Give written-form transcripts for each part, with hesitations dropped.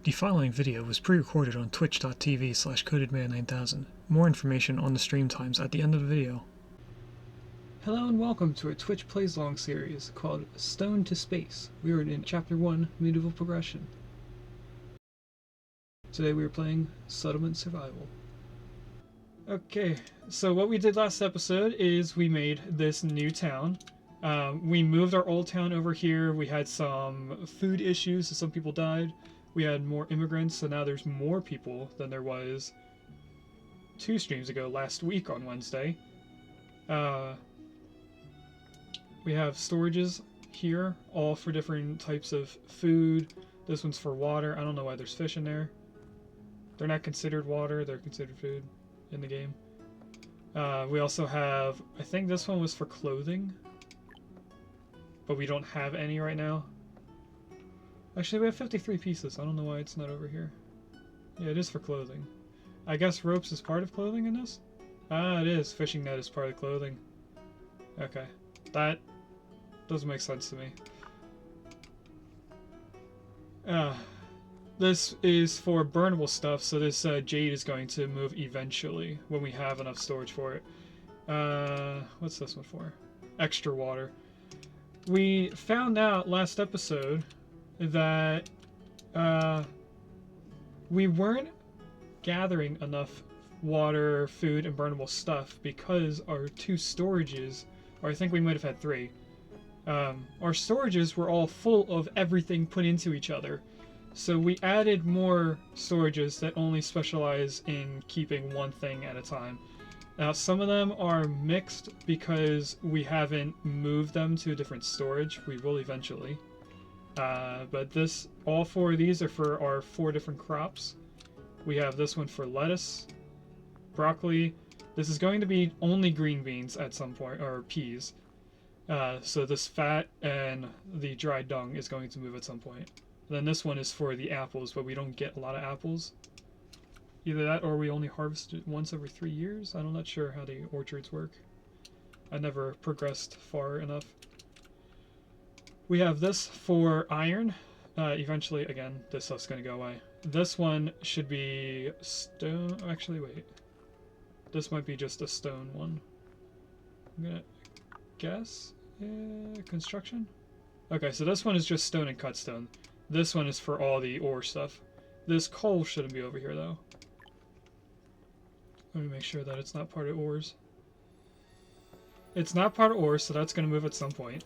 The following video was pre-recorded on twitch.tv/codedman9000. More information on the stream times at the end of the video. Hello and welcome to a Twitch Plays Long series called Stone to Space. We are in Chapter 1, Medieval Progression. Today we are playing Settlement Survival. Okay, so what we did last episode is we made this new town. We moved our old town over here. We had some food issues, so some people died. We had more immigrants, so now there's more people than there was 2 streams ago, last week on Wednesday. We have storages here, all for different types of food. This one's for water. I don't know why there's fish in there. They're not considered water, they're considered food in the game. We also have, I think this one was for clothing, but we don't have any right now. Actually, we have 53 pieces. I don't know why it's not over here. Yeah, it is for clothing. I guess ropes is part of clothing in this? Ah, it is. Fishing net is part of clothing. Okay. That doesn't make sense to me. This is for burnable stuff, so this jade is going to move eventually when we have enough storage for it. What's this one for? Extra water. We found out last episode that we weren't gathering enough water, food, and burnable stuff because our 2 storages, or I think we might have had 3, our storages were all full of everything put into each other. So we added more storages that only specialize in keeping one thing at a time. Now some of them are mixed because we haven't moved them to a different storage. We will eventually. But all 4 of these are for our 4 different crops. We have this one for lettuce, broccoli. This is going to be only green beans at some point, or peas. So this fat and the dried dung is going to move at some point. And then this one is for the apples, but we don't get a lot of apples. Either that or we only harvest it once every 3 years. I'm not sure how the orchards work. I never progressed far enough. We have this for iron. Eventually, again, this stuff's going to go away. This one should be stone. Actually, wait. This might be just a stone one. I'm going to guess. Construction? Okay, so this one is just stone and cut stone. This one is for all the ore stuff. This coal shouldn't be over here, though. Let me make sure that it's not part of ores. It's not part of ores, so that's going to move at some point.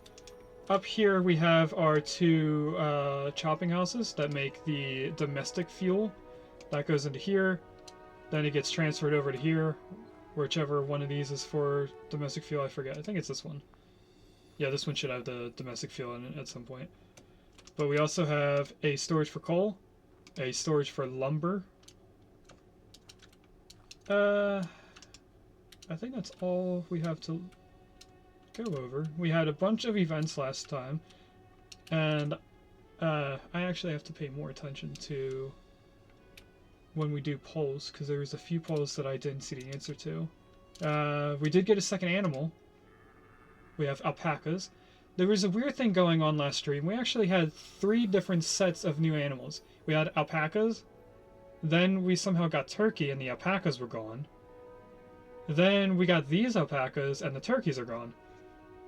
Up here we have our 2 chopping houses that make the domestic fuel. That goes into here, then it gets transferred over to here, whichever one of these is for domestic fuel, I forget. I think it's this one. Yeah, this one should have the domestic fuel in it at some point. But we also have a storage for coal, a storage for lumber. I think that's all we have to go over. We had a bunch of events last time, and I actually have to pay more attention to when we do polls, because there was a few polls that I didn't see the answer to. We did get a second animal. We have alpacas. There was a weird thing going on last stream. We actually had 3 different sets of new animals. We had alpacas, then we somehow got turkey and the alpacas were gone. Then we got these alpacas and the turkeys are gone.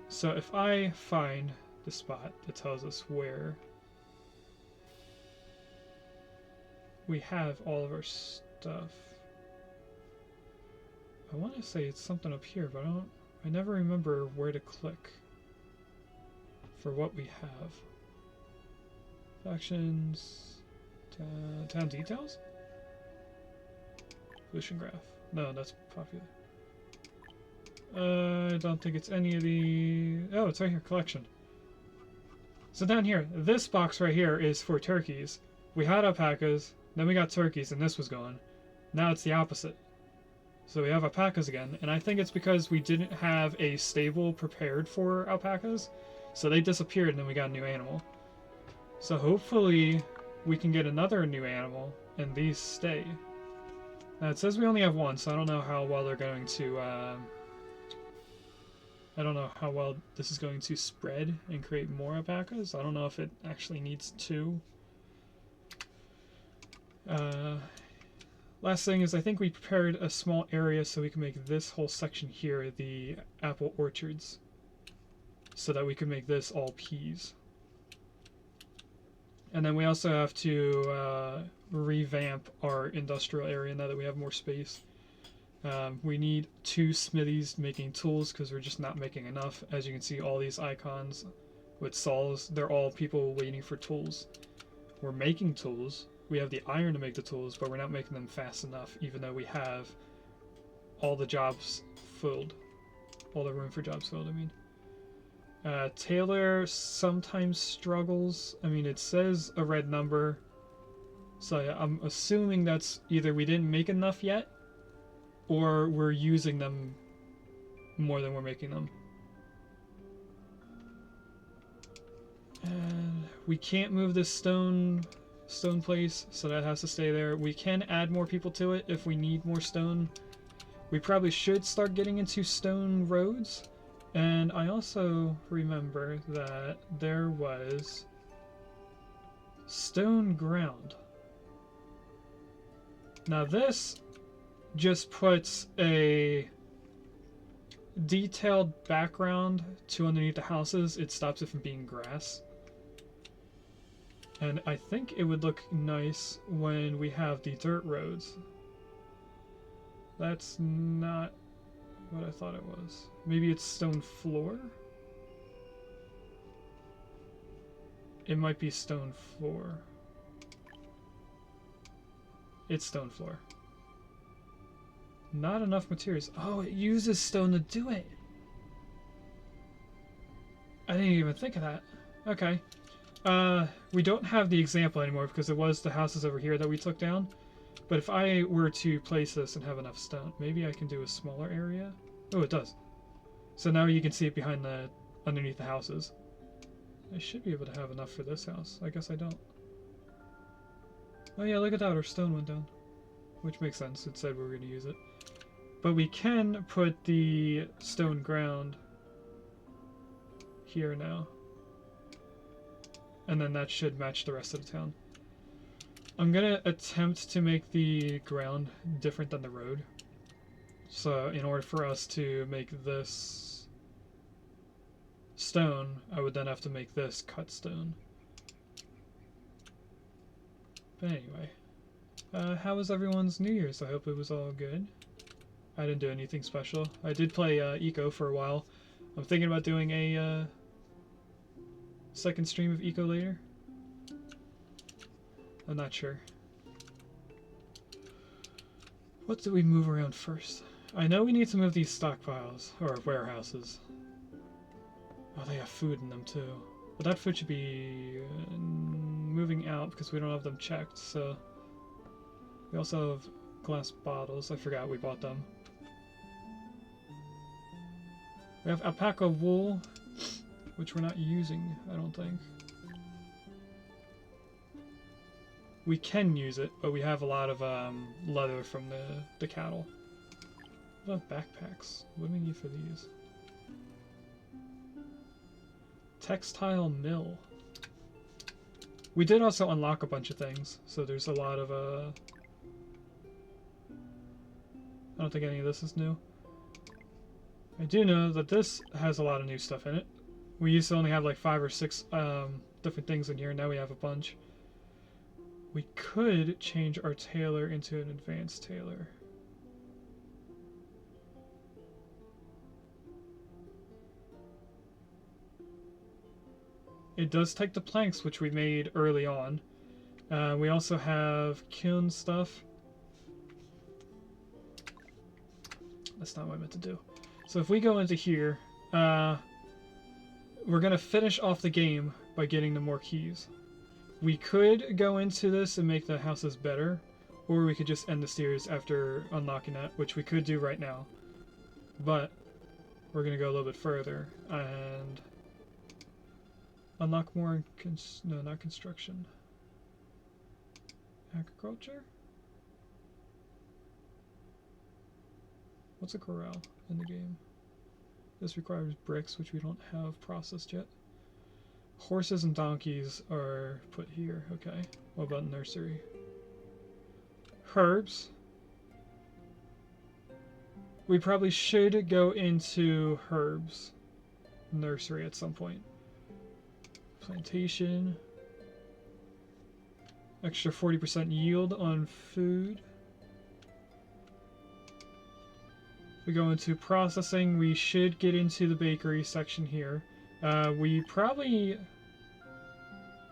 So if I find the spot that tells us where we have all of our stuff. I want to say it's something up here, but I never remember where to click for what we have. Factions, town details? Pollution graph. No, that's popular. I don't think it's any of the... Oh, it's right here, collection. So down here, this box right here is for turkeys. We had alpacas, then we got turkeys, and this was gone. Now it's the opposite. So we have alpacas again, and I think it's because we didn't have a stable prepared for alpacas, so they disappeared and then we got a new animal. So hopefully we can get another new animal, and these stay. Now it says we only have 1, so I don't know how well they're going to... I don't know how well this is going to spread and create more alpacas. I don't know if it actually needs 2. Last thing is I think we prepared a small area so we can make this whole section here the apple orchards. So that we can make this all peas. And then we also have to revamp our industrial area now that we have more space. We need 2 smithies making tools because we're just not making enough. As you can see, all these icons with saws, they're all people waiting for tools. We're making tools. We have the iron to make the tools, but we're not making them fast enough, even though we have all the jobs filled. All the room for jobs filled, I mean. Taylor sometimes struggles. I mean, it says a red number. So I'm assuming that's either we didn't make enough yet, or we're using them more than we're making them. And we can't move this stone place, so that has to stay there. We can add more people to it if we need more stone. We probably should start getting into stone roads. And I also remember that there was stone ground. Now this just puts a detailed background to underneath the houses. It stops it from being grass. And I think it would look nice when we have the dirt roads. That's not what I thought it was. Maybe it's stone floor? It might be stone floor. It's stone floor. Not enough materials. Oh, it uses stone to do it. I didn't even think of that. Okay. We don't have the example anymore because it was the houses over here that we took down. But if I were to place this and have enough stone, maybe I can do a smaller area. Oh, it does. So now you can see it behind underneath the houses. I should be able to have enough for this house. I guess I don't. Oh yeah, look at that, our stone went down. Which makes sense, it said we were going to use it. But we can put the stone ground here now. And then that should match the rest of the town. I'm going to attempt to make the ground different than the road. So in order for us to make this stone, I would then have to make this cut stone. But anyway, how was everyone's New Year's? I hope it was all good. I didn't do anything special. I did play Eco for a while. I'm thinking about doing a second stream of Eco later. I'm not sure. What do we move around first? I know we need to move these stockpiles, or warehouses. Oh, they have food in them too. But that food should be moving out because we don't have them checked, so... We also have glass bottles. I forgot we bought them. We have alpaca wool, which we're not using, I don't think. We can use it, but we have a lot of leather from the cattle. What about backpacks? What do we need for these? Textile mill. We did also unlock a bunch of things, so there's a lot of I don't think any of this is new. I do know that this has a lot of new stuff in it. We used to only have like 5 or 6 different things in here, now we have a bunch. We could change our tailor into an advanced tailor. It does take the planks, which we made early on. We also have kiln stuff. That's not what I meant to do. So if we go into here, we're going to finish off the game by getting the more keys. We could go into this and make the houses better, or we could just end the series after unlocking that, which we could do right now. But we're going to go a little bit further and unlock more, no, not construction. Agriculture? What's a corral in the game? This requires bricks, which we don't have processed yet. Horses and donkeys are put here, okay. What about nursery? herbs. We probably should go into herbs nursery at some point. Plantation. Extra 40% yield on food. We go into processing. We should get into the bakery section here. We probably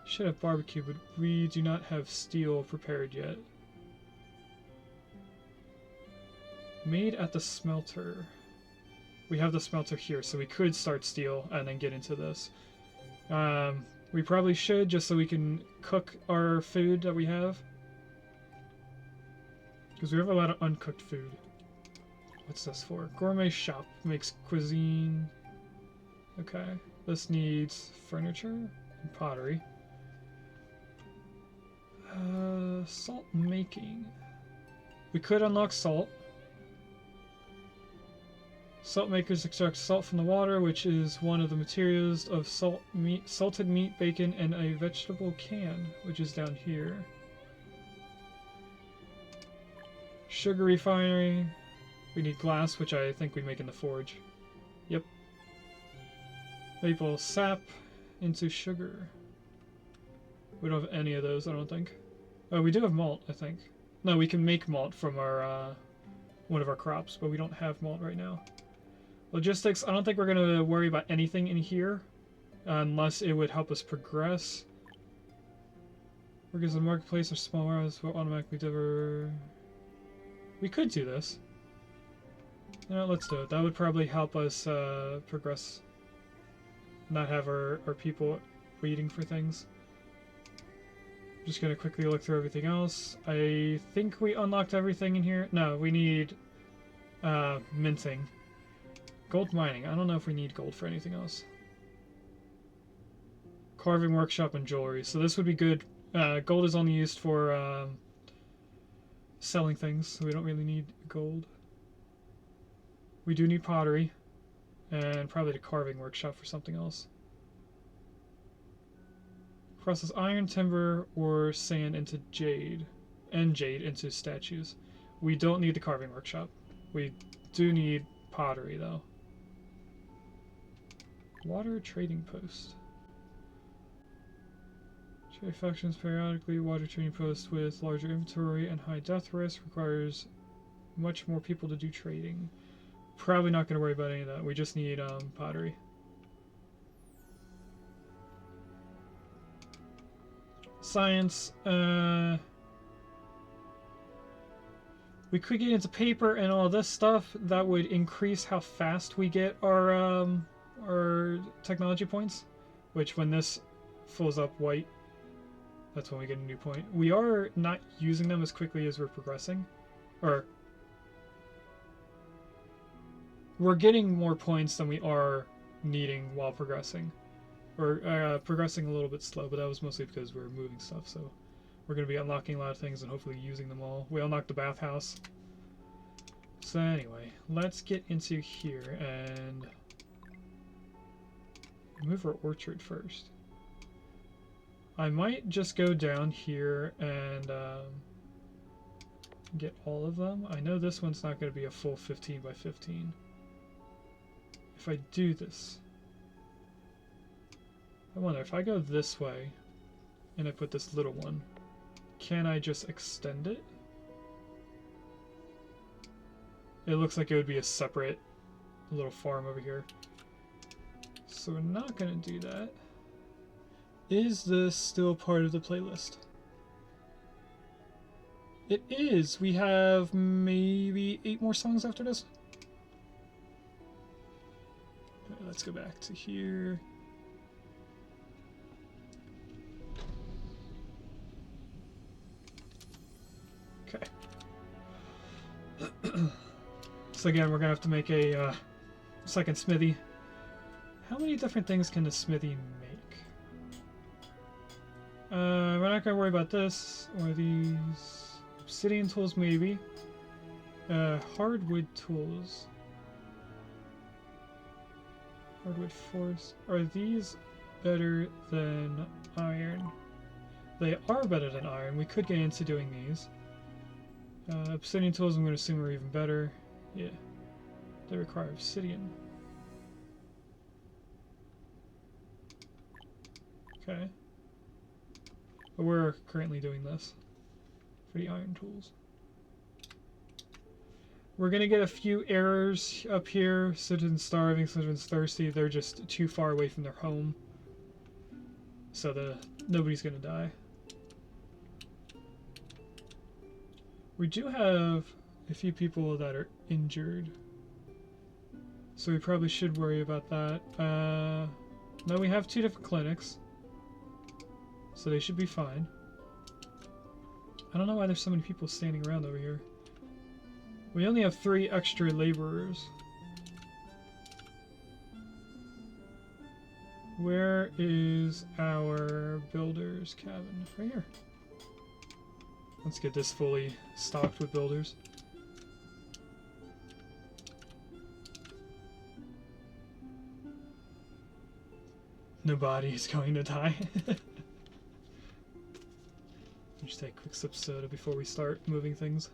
should have barbecue, but we do not have steel prepared yet. Made at the smelter. We have the smelter here, so we could start steel and then get into this. We probably should, just so we can cook our food that we have. Because we have a lot of uncooked food. What's this for? Gourmet shop makes cuisine. Okay. This needs furniture and pottery. Salt making. We could unlock salt. Salt makers extract salt from the water, which is one of the materials of salted meat, bacon, and a vegetable can, which is down here. Sugar refinery. We need glass, which I think we make in the forge. Yep. Maple sap into sugar. We don't have any of those, I don't think. Oh, we do have malt, I think. No, we can make malt from our one of our crops, but we don't have malt right now. Logistics, I don't think we're going to worry about anything in here, unless it would help us progress. Workers in the marketplace or small warehouses will automatically deliver. We could do this. You know, let's do it. That would probably help us progress. Not have our people waiting for things. I'm just going to quickly look through everything else. I think we unlocked everything in here. No, we need minting. Gold mining. I don't know if we need gold for anything else. Carving workshop and jewelry. So this would be good. Gold is only used for selling things, so we don't really need gold. We do need pottery. And probably the carving workshop for something else. Process iron, timber, or sand into jade. And jade into statues. We don't need the carving workshop. We do need pottery, though. Water trading post. Trade factions periodically. Water trading post with larger inventory and high death risk requires much more people to do trading. Probably not going to worry about any of that. We just need pottery. Science. We could get into paper and all this stuff. That would increase how fast we get our technology points. Which, when this fills up white, that's when we get a new point. We are not using them as quickly as we're progressing. Or we're getting more points than we are needing while progressing. Or progressing a little bit slow, but that was mostly because we're moving stuff, so we're going to be unlocking a lot of things and hopefully using them all. We unlocked the bathhouse. So anyway, let's get into here and move our orchard first. I might just go down here and get all of them. I know this one's not going to be a full 15 by 15. If I do this, I wonder if I go this way and I put this little one, can I just extend it? It looks like it would be a separate little farm over here. So we're not going to do that. Is this still part of the playlist? It is! We have maybe 8 more songs after this. Okay, let's go back to here. Okay. So again, we're going to have to make a second smithy. How many different things can the smithy make? We're not going to worry about this or these. Obsidian tools, maybe. Hardwood tools. Hardwood force. Are these better than iron? They are better than iron. We could get into doing these. Obsidian tools, I'm going to assume are even better. Yeah. They require obsidian. Okay. But we're currently doing this for the iron tools. We're going to get a few errors up here. Citizens starving, citizens thirsty. They're just too far away from their home. So nobody's going to die. We do have a few people that are injured. So we probably should worry about that. No, we have 2 different clinics. So they should be fine. I don't know why there's so many people standing around over here. We only have 3 extra laborers. Where is our builder's cabin? Right here. Let's get this fully stocked with builders. Nobody is going to die. Just take a quick sip of soda before we start moving things.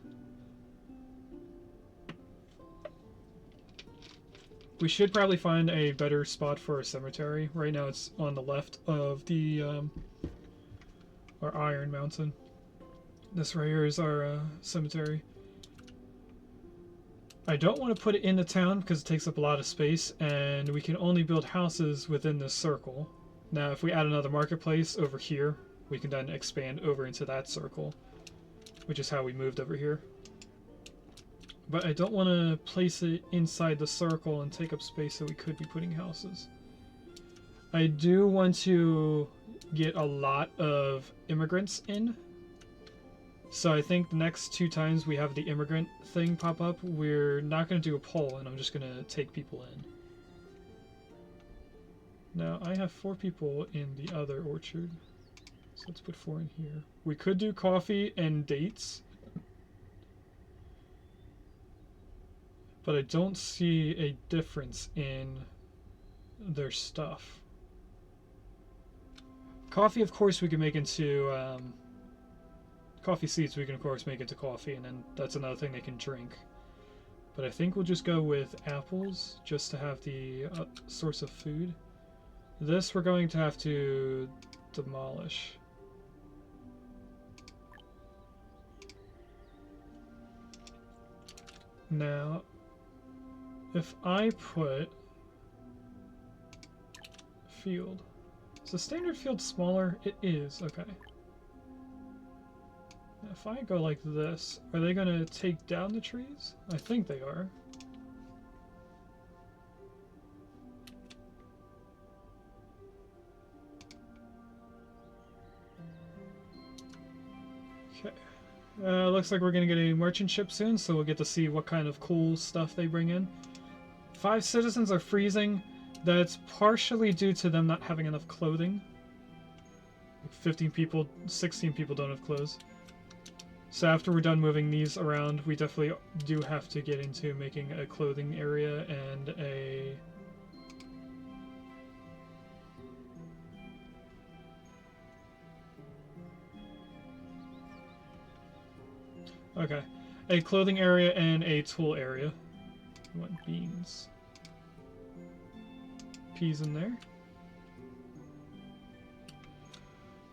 We should probably find a better spot for a cemetery. Right now it's on the left of the our Iron Mountain. This right here is our cemetery. I don't want to put it in the town because it takes up a lot of space, and we can only build houses within this circle. Now if we add another marketplace over here, we can then expand over into that circle, which is how we moved over here. But I don't want to place it inside the circle and take up space, so we could be putting houses. I do want to get a lot of immigrants in. So I think the next 2 times we have the immigrant thing pop up, we're not going to do a poll, and I'm just going to take people in. Now, I have 4 people in the other orchard. So let's put 4 in here. We could do coffee and dates. But I don't see a difference in their stuff. Coffee, of course, we can make into... coffee seeds we can, of course, make into coffee, and then that's another thing they can drink. But I think we'll just go with apples, just to have the source of food. This we're going to have to demolish. Now, if I put field, is the standard field smaller? It is, okay. Now if I go like this, are they going to take down the trees? I think they are. Okay. Looks like we're going to get a merchant ship soon, so we'll get to see what kind of cool stuff they bring in. 5 citizens are freezing. That's partially due to them not having enough clothing. 15 people, 16 people don't have clothes. So after we're done moving these around, we definitely do have to get into making a clothing area and a... Okay. A clothing area and a tool area. We want beans. Peas in there.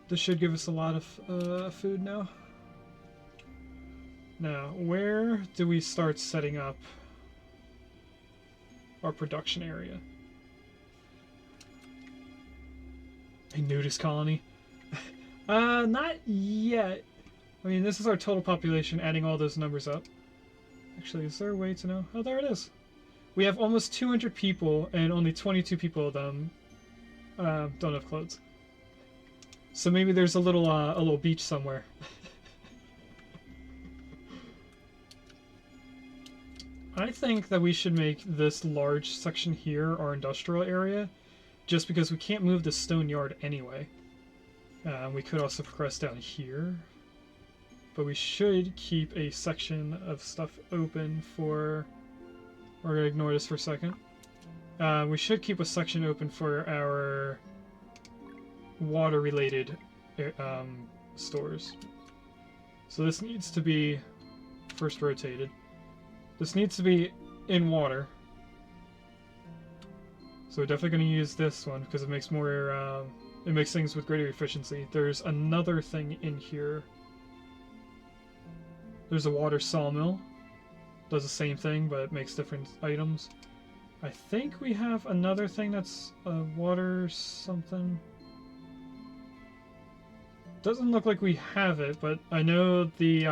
This should give us a lot of food now. Now, where do we start setting up our production area? A nudist colony? Not yet. I mean, this is our total population, adding all those numbers up. Actually, is there a way to know? Oh, there it is. We have almost 200 people, and only 22 people of them don't have clothes. So maybe there's a little beach somewhere. I think that we should make this large section here our industrial area, just because we can't move the stone yard anyway. We could also progress down here, but we should keep a section of stuff open for... We're going to ignore this for a second. We should keep a section open for our water-related stores. So this needs to be first rotated. This needs to be in water. So we're definitely going to use this one because it makes more, it makes things with greater efficiency. There's another thing in here. There's a water sawmill. Does the same thing, but it makes different items. I think we have another thing that's a water something. Doesn't look like we have it, but I know the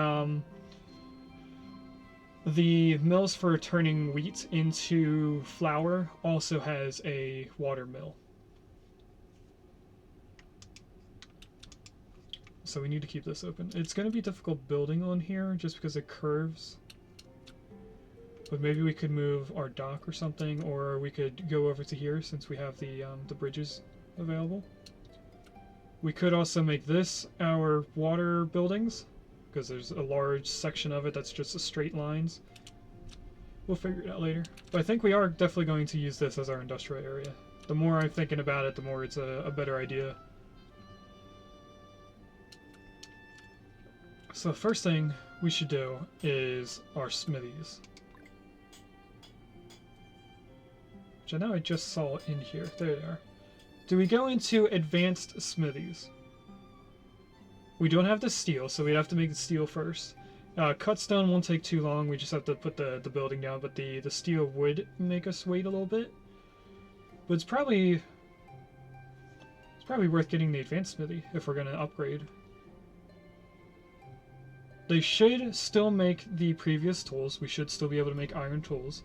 mills for turning wheat into flour also has a water mill. So we need to keep this open. It's going to be difficult building on here just because it curves. But maybe we could move our dock or something, or we could go over to here since we have the bridges available. We could also make this our water buildings, because there's a large section of it that's just straight lines. We'll figure it out later. But I think we are definitely going to use this as our industrial area. The more I'm thinking about it, the more it's a better idea. So the first thing we should do is our smithies. Which I know I just saw in here. There they are. Do we go into advanced smithies? We don't have the steel, so we'd have to make the steel first. Cut stone won't take too long. We just have to put the building down, but the steel would make us wait a little bit. But it's probably worth getting the advanced smithy if we're going to upgrade. They should still make the previous tools. We should still be able to make iron tools.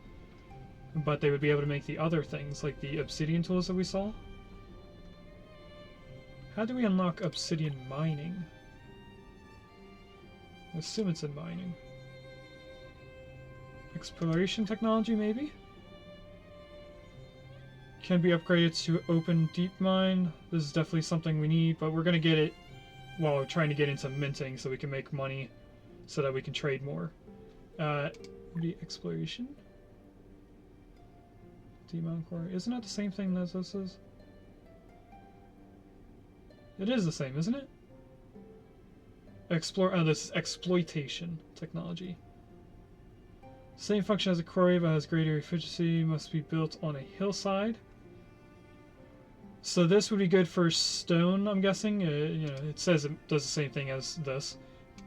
But they would be able to make the other things, like the obsidian tools that we saw. How do we unlock obsidian mining? I assume it's in mining. Exploration technology, maybe? Can be upgraded to open deep mine. This is definitely something we need, but we're going to get it while we're trying to get into minting so we can make money so that we can trade more. The exploration? Deep mine core. Isn't that the same thing as this is? It is the same, isn't it? This is exploitation technology. Same function as a quarry, but has greater efficiency. Must be built on a hillside. So this would be good for stone, I'm guessing. You know, it says it does the same thing as this,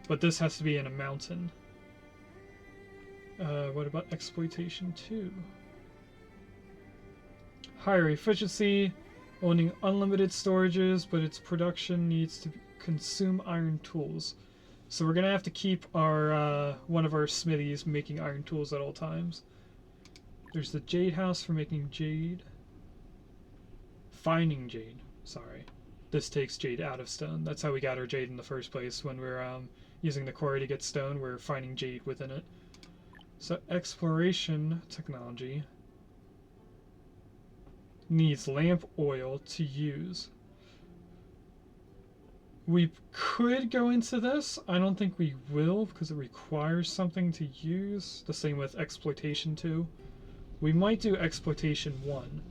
but this has to be in a mountain. What about exploitation 2? Higher efficiency. Owning unlimited storages, but its production needs to consume iron tools. So we're going to have to keep our one of our smithies making iron tools at all times. There's the jade house for making jade. Finding jade. Sorry. This takes jade out of stone. That's how we got our jade in the first place. When we're using the quarry to get stone, we're finding jade within it. So exploration technology needs lamp oil to use. We could go into this. I don't think we will because it requires something to use. The same with exploitation 2. We might do exploitation 1,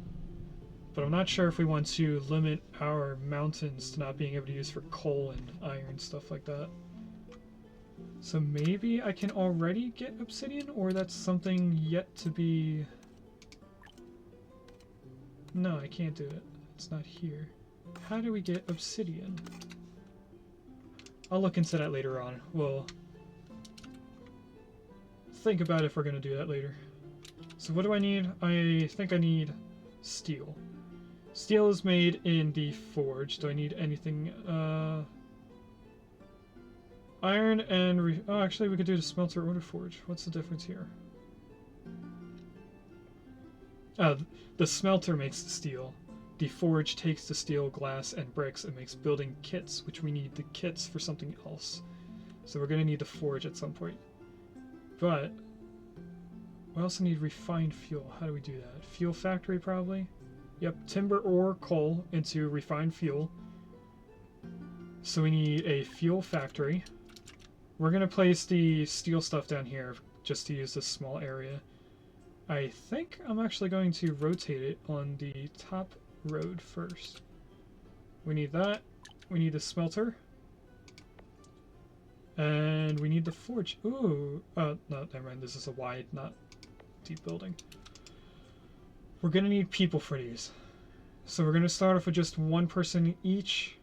but I'm not sure if we want to limit our mountains to not being able to use for coal and iron, stuff like that. So maybe I can already get obsidian, or that's something yet to be... No, I can't do it. It's not here. How do we get obsidian? I'll look into that later on. We'll think about if we're going to do that later. So what do I need? I think I need steel. Steel is made in the forge. Do I need anything? Iron and... oh, actually we could do the smelter or the forge. What's the difference here? The smelter makes the steel. The forge takes the steel, glass, and bricks and makes building kits, which we need the kits for something else. So we're going to need the forge at some point. But we also need refined fuel. How do we do that? Fuel factory, probably? Yep, timber or coal into refined fuel. So we need a fuel factory. We're going to place the steel stuff down here just to use this small area. I think I'm actually going to rotate it on the top road first. We need that. We need the smelter. And we need the forge. Ooh. No, never mind. This is a wide, not deep building. We're going to need people for these. So we're going to start off with just one person each,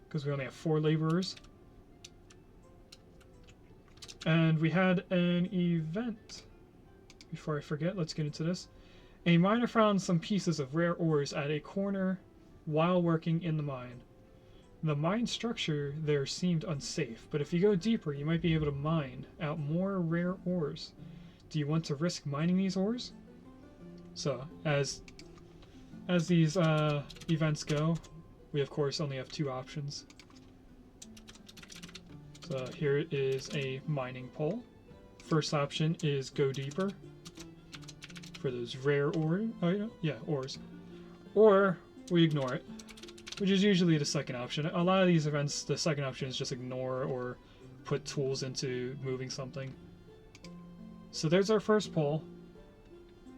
because we only have 4 laborers. And we had an event. Before I forget, let's get into this. A miner found some pieces of rare ores at a corner while working in the mine. The mine structure there seemed unsafe, but if you go deeper, you might be able to mine out more rare ores. Do you want to risk mining these ores? So, as these events go, we of course only have 2 options. So here is a mining pole. First option is go deeper for those rare ores. Oh yeah, ores. Or we ignore it, which is usually the second option. A lot of these events, the second option is just ignore or put tools into moving something. So there's our first pole.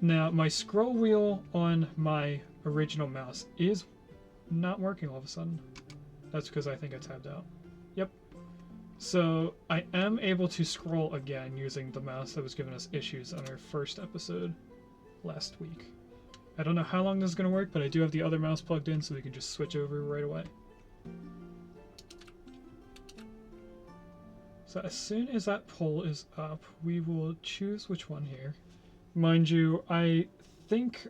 Now my scroll wheel on my original mouse is not working all of a sudden. That's because I think I tabbed out. Yep. So I am able to scroll again using the mouse that was giving us issues on our first episode last week. I don't know how long this is going to work, but I do have the other mouse plugged in so we can just switch over right away. So as soon as that pole is up, we will choose which one here. Mind you, I think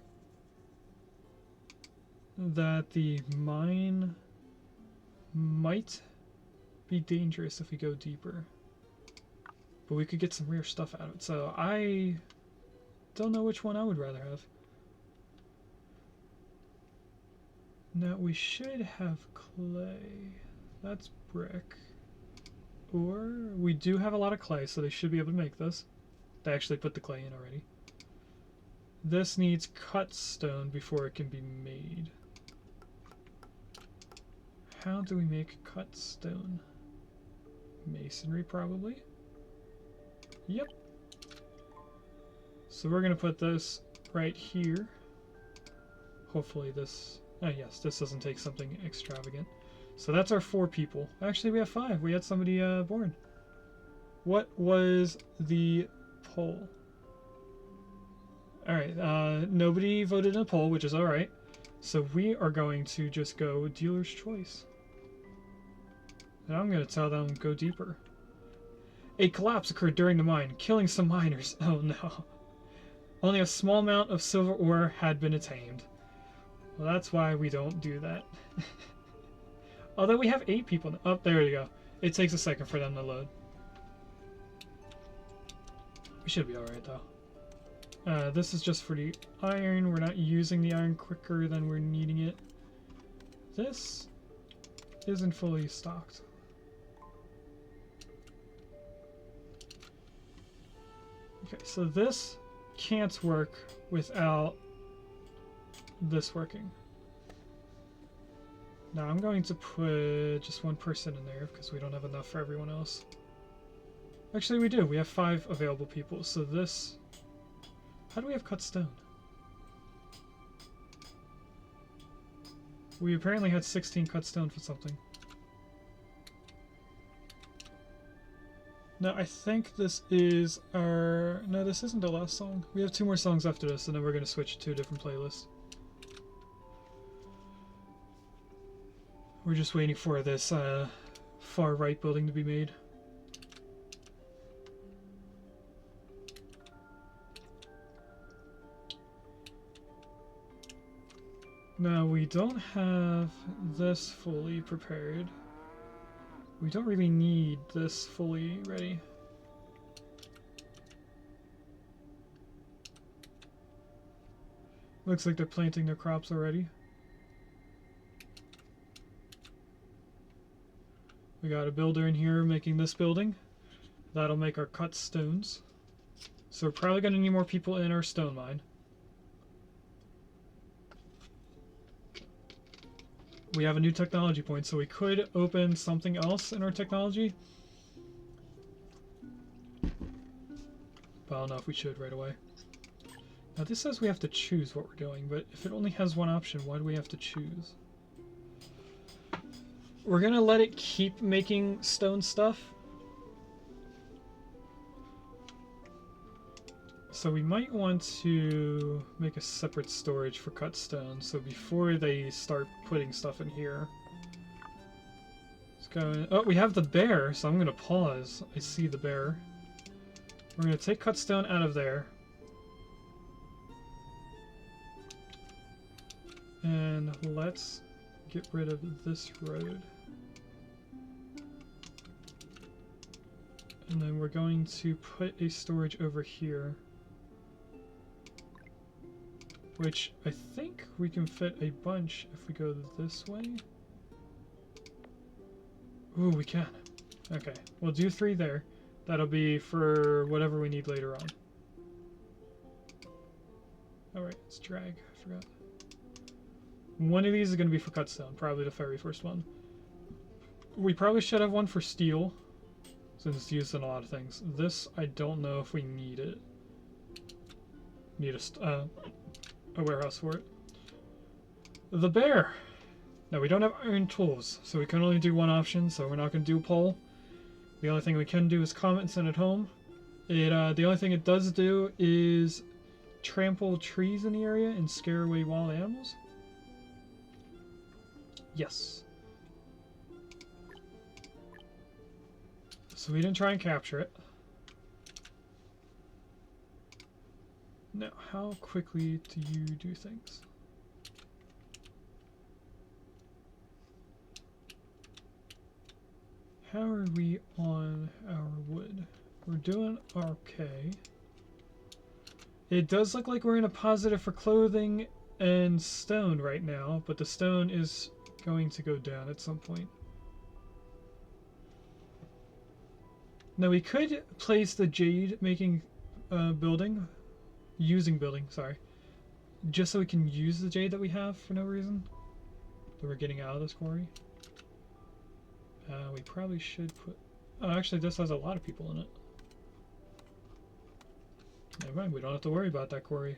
that the mine might be dangerous if we go deeper. But we could get some rare stuff out of it, so I don't know which one I would rather have. Now we should have clay. That's brick. Or we do have a lot of clay, so they should be able to make this. They actually put the clay in already. This needs cut stone before it can be made. How do we make cut stone? Masonry, probably. Yep. So we're going to put this right here. Hopefully this... Oh yes, this doesn't take something extravagant. So that's our 4 people. Actually, we have 5. We had somebody born. What was the poll? Alright, nobody voted in a poll, which is alright. So we are going to just go dealer's choice. And I'm going to tell them go deeper. A collapse occurred during the mine, killing some miners. Oh no. Only a small amount of silver ore had been attained. Well, that's why we don't do that. Although we have 8 people. Oh, there you go. It takes a second for them to load. We should be alright though. This is just for the iron. We're not using the iron quicker than we're needing it. This isn't fully stocked. Okay, so this can't work without this working. Now I'm going to put just 1 person in there because we don't have enough for everyone else. Actually we do. We have 5 available people. So this... How do we have cut stone? We apparently had 16 cut stone for something. No, I think this is our... No, this isn't the last song. We have 2 more songs after this, and then we're going to switch to a different playlist. We're just waiting for this far right building to be made. Now, we don't have this fully prepared. We don't really need this fully ready. Looks like they're planting their crops already. We got a builder in here making this building. That'll make our cut stones. So we're probably going to need more people in our stone mine. We have a new technology point, so we could open something else in our technology. But I don't know if we should right away. Now this says we have to choose what we're doing, but if it only has 1 option, why do we have to choose? We're gonna let it keep making stone stuff So we might want to make a separate storage for cut stone, so before they start putting stuff in here. Let's go in. Oh, we have the bear, so I'm going to pause. I see the bear. We're going to take cut stone out of there. And let's get rid of this road. And then we're going to put a storage over here. Which I think we can fit a bunch if we go this way. Ooh, we can. Okay, we'll do 3 there. That'll be for whatever we need later on. Alright, let's drag. I forgot. One of these is going to be for cut stone, probably the very first one. We probably should have one for steel, since it's used in a lot of things. This, I don't know if we need it. Need a warehouse for it. The bear! Now, we don't have iron tools, so we can only do one option, so we're not going to do pole. The only thing we can do is comment and send it home. The only thing it does do is trample trees in the area and scare away wild animals. Yes. So we didn't try and capture it. Now, how quickly do you do things? How are we on our wood? We're doing okay. It does look like we're in a positive for clothing and stone right now, but the stone is going to go down at some point. Now we could place the jade making using building, sorry, just so we can use the jade that we have for no reason that we're getting out of this quarry. We probably should put... Oh, actually this has a lot of people in it. Never mind, we don't have to worry about that quarry.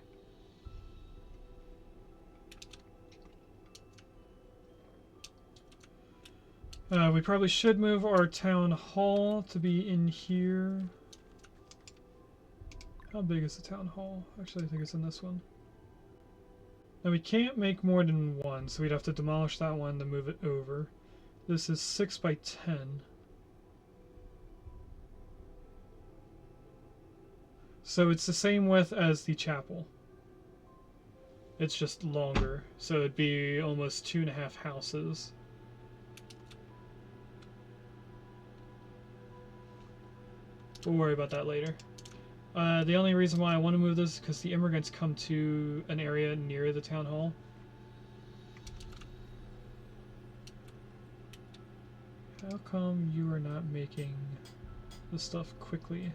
We probably should move our town hall to be in here. How big is the town hall? Actually, I think it's in this one. Now we can't make more than one, so we'd have to demolish that one to move it over. This is 6 by 10. So it's the same width as the chapel. It's just longer, so it'd be almost 2.5 houses. We'll worry about that later. The only reason why I want to move this is because the immigrants come to an area near the town hall. How come you are not making the stuff quickly?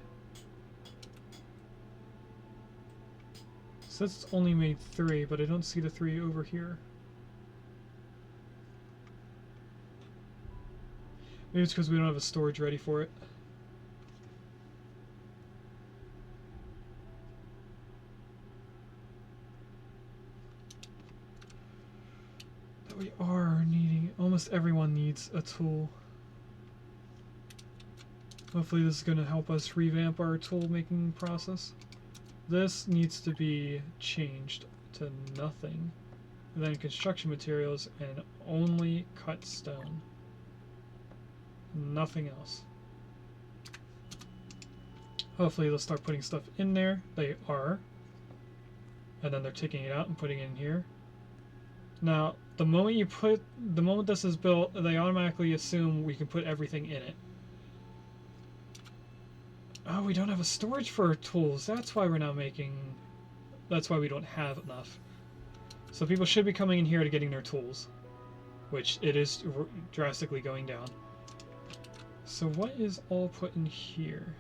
It says it's only made 3, but I don't see the 3 over here. Maybe it's because we don't have a storage ready for it. That we are needing... Almost everyone needs a tool. Hopefully this is going to help us revamp our tool making process. This needs to be changed to nothing. And then construction materials and only cut stone. Nothing else. Hopefully they'll start putting stuff in there. They are. And then they're taking it out and putting it in here. Now, the moment this is built, they automatically assume we can put everything in it. Oh, we don't have a storage for our tools. That's why we're not making... That's why we don't have enough. So people should be coming in here to getting their tools. Which it is drastically going down. So what is all put in here?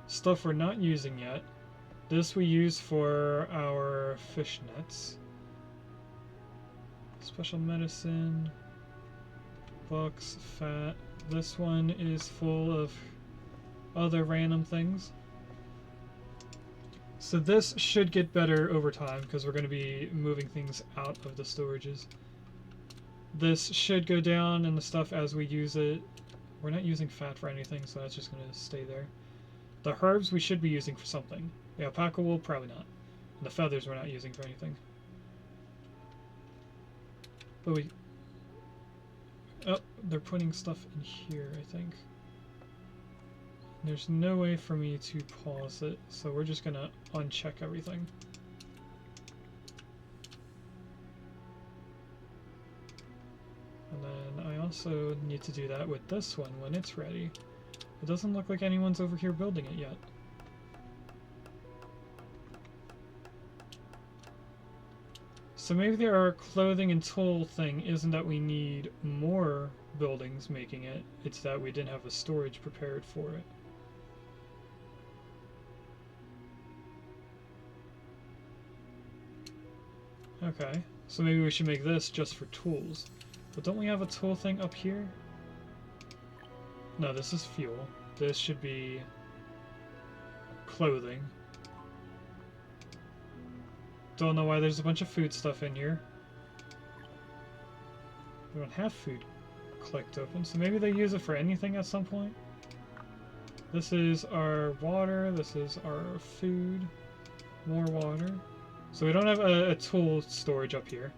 Stuff we're not using yet. This we use for our fish nets. Special medicine. Books, fat. This one is full of other random things. So this should get better over time because we're going to be moving things out of the storages. This should go down in the stuff as we use it. We're not using fat for anything, so that's just going to stay there. The herbs we should be using for something. The alpaca wool, probably not. And the feathers we're not using for anything. But we... Oh, they're putting stuff in here, I think. There's no way for me to pause it, so we're just gonna uncheck everything. And then I also need to do that with this one when it's ready. It doesn't look like anyone's over here building it yet. So maybe our clothing and tool thing isn't that we need more buildings making it, it's that we didn't have a storage prepared for it. Okay, so maybe we should make this just for tools. But don't we have a tool thing up here? No, this is fuel. This should be clothing. Don't know why there's a bunch of food stuff in here. We don't have food clicked open, so maybe they use it for anything at some point. This is our water, this is our food, more water. So we don't have a tool storage up here.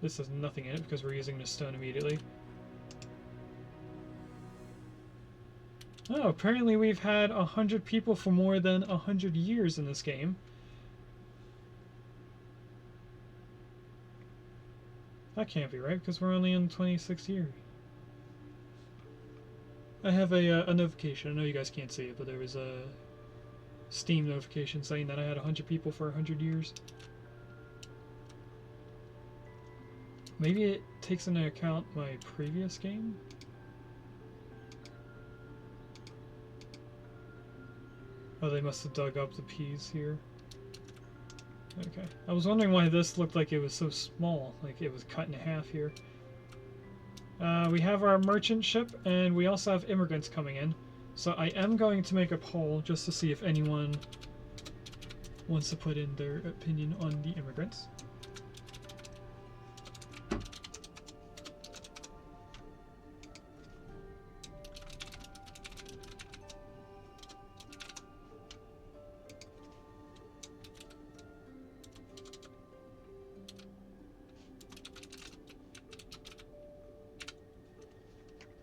This has nothing in it because we're using the stone immediately. Oh, apparently we've had 100 people for more than 100 years in this game. That can't be right because we're only in 26 years. I have a notification. I know you guys can't see it, but there was a Steam notification saying that I had 100 people for 100 years. Maybe it takes into account my previous game? Oh, they must have dug up the peas here. Okay. I was wondering why this looked like it was so small, like it was cut in half here. We have our merchant ship, and we also have immigrants coming in. So I am going to make a poll just to see if anyone wants to put in their opinion on the immigrants.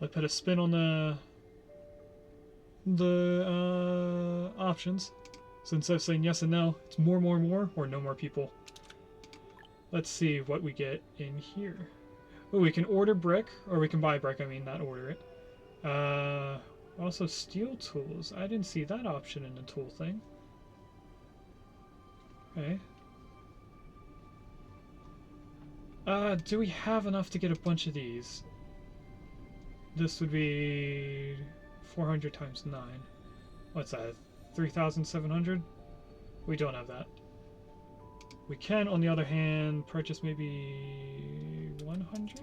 I put a spin on the options. So instead of saying yes and no, it's more, or no more people. Let's see what we get in here. Oh, we can order brick, or we can buy brick, I mean, not order it. Also steel tools. I didn't see that option in the tool thing. Okay. Do we have enough to get a bunch of these? This would be 400 times 9. What's that? 3,700? We don't have that. We can, on the other hand, purchase maybe 100?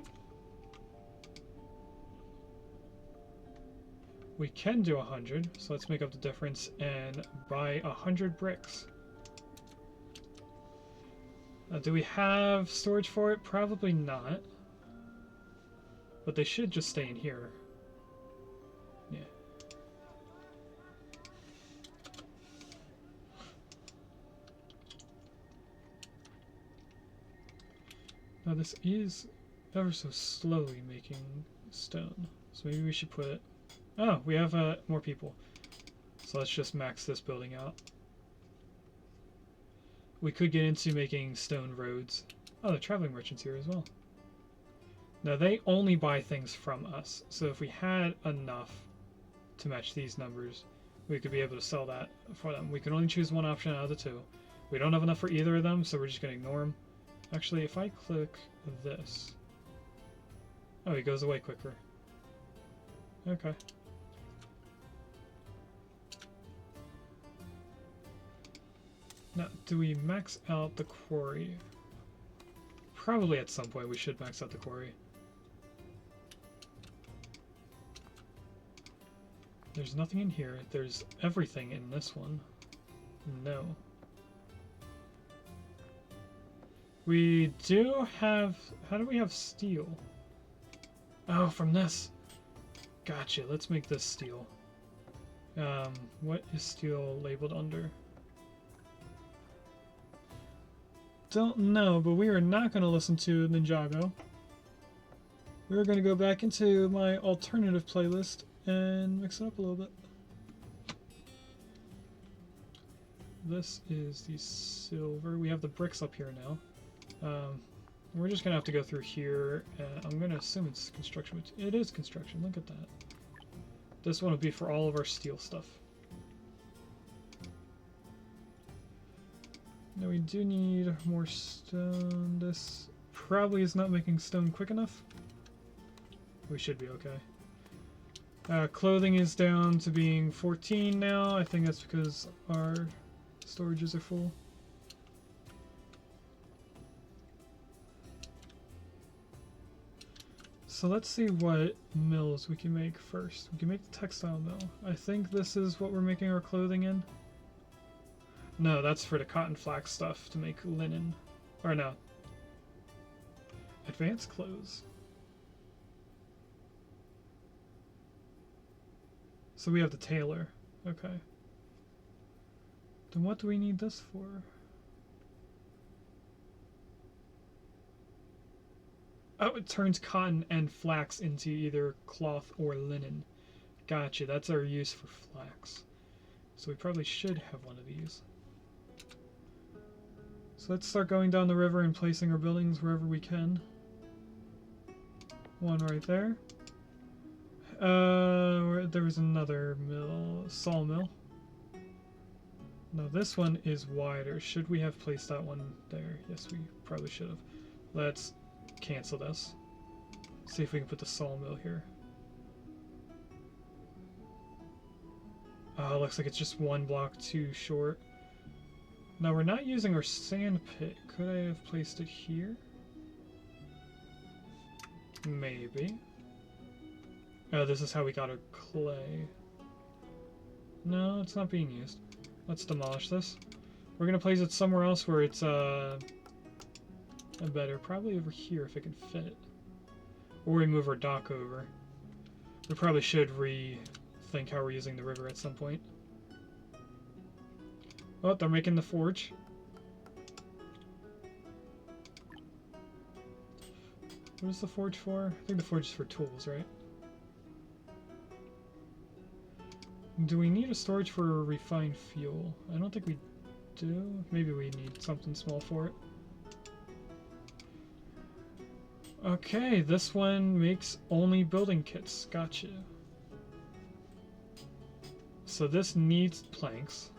We can do 100, so let's make up the difference and buy 100 bricks. Do we have storage for it? Probably not. But they should just stay in here. Yeah. Now this is ever so slowly making stone. So maybe we should put it... Oh, we have more people. So let's just max this building out. We could get into making stone roads. Oh, the traveling merchants here as well. Now they only buy things from us, so if we had enough to match these numbers, we could be able to sell that for them. We can only choose one option out of the two. We don't have enough for either of them, so we're just going to ignore them. Actually, if I click this... Oh, he goes away quicker. Okay. Now, do we max out the quarry? Probably at some point we should max out the quarry. There's nothing in here. There's everything in this one. No. We do have... How do we have steel? Oh, from this. Gotcha, let's make this steel. What is steel labeled under? Don't know, but we are not going to listen to Ninjago. We're going to go back into my alternative playlist and mix it up a little bit. This is the silver. We have the bricks up here now. We're just going to have to go through here. I'm going to assume it's construction. It is construction. Look at that. This one will be for all of our steel stuff. Now we do need more stone. This probably is not making stone quick enough. We should be okay. Clothing is down to being 14 now. I think that's because our storages are full. So let's see what mills we can make first. We can make the textile mill. I think this is what we're making our clothing in. No, that's for the cotton flax stuff to make linen. Or no. Advanced clothes. So we have the tailor. Okay. Then what do we need this for? Oh, it turns cotton and flax into either cloth or linen. Gotcha, that's our use for flax. So we probably should have one of these. So let's start going down the river and placing our buildings wherever we can. One right there. There was another mill, sawmill. No, this one is wider. Should we have placed that one there? Yes, we probably should have. Let's cancel this. See if we can put the sawmill here. Oh, looks like it's just one block too short. Now we're not using our sand pit. Could I have placed it here? Maybe. Oh, this is how we got our clay. No, it's not being used. Let's demolish this. We're gonna place it somewhere else where it's better. Probably over here if it can fit. Or we move our dock over. We probably should rethink how we're using the river at some point. Oh, they're making the forge. What is the forge for? I think the forge is for tools, right? Do we need a storage for refined fuel? I don't think we do. Maybe we need something small for it. Okay, this one makes only building kits. Gotcha. So this needs planks.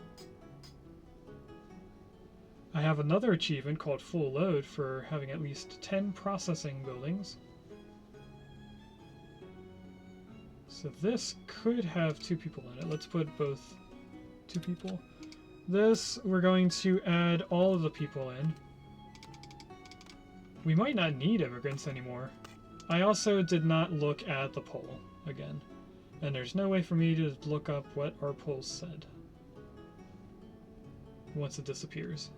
I have another achievement called Full Load for having at least 10 processing buildings. So this could have 2 people in it. Let's put both 2 people. This, we're going to add all of the people in. We might not need immigrants anymore. I also did not look at the poll again. And there's no way for me to look up what our poll said once it disappears.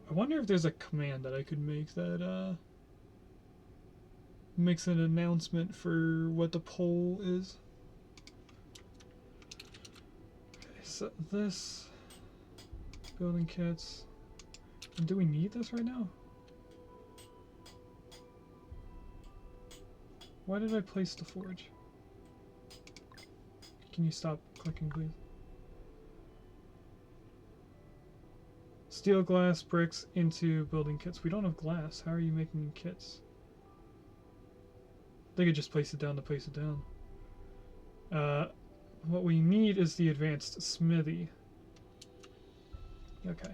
I wonder if there's a command that I could make that makes an announcement for what the poll is. Okay, so this building kits. And do we need this right now? Why did I place the forge? Can you stop clicking, please? Steel, glass, bricks into building kits. We don't have glass. How are you making kits? They could just place it down to place it down. What we need is the advanced smithy. Okay.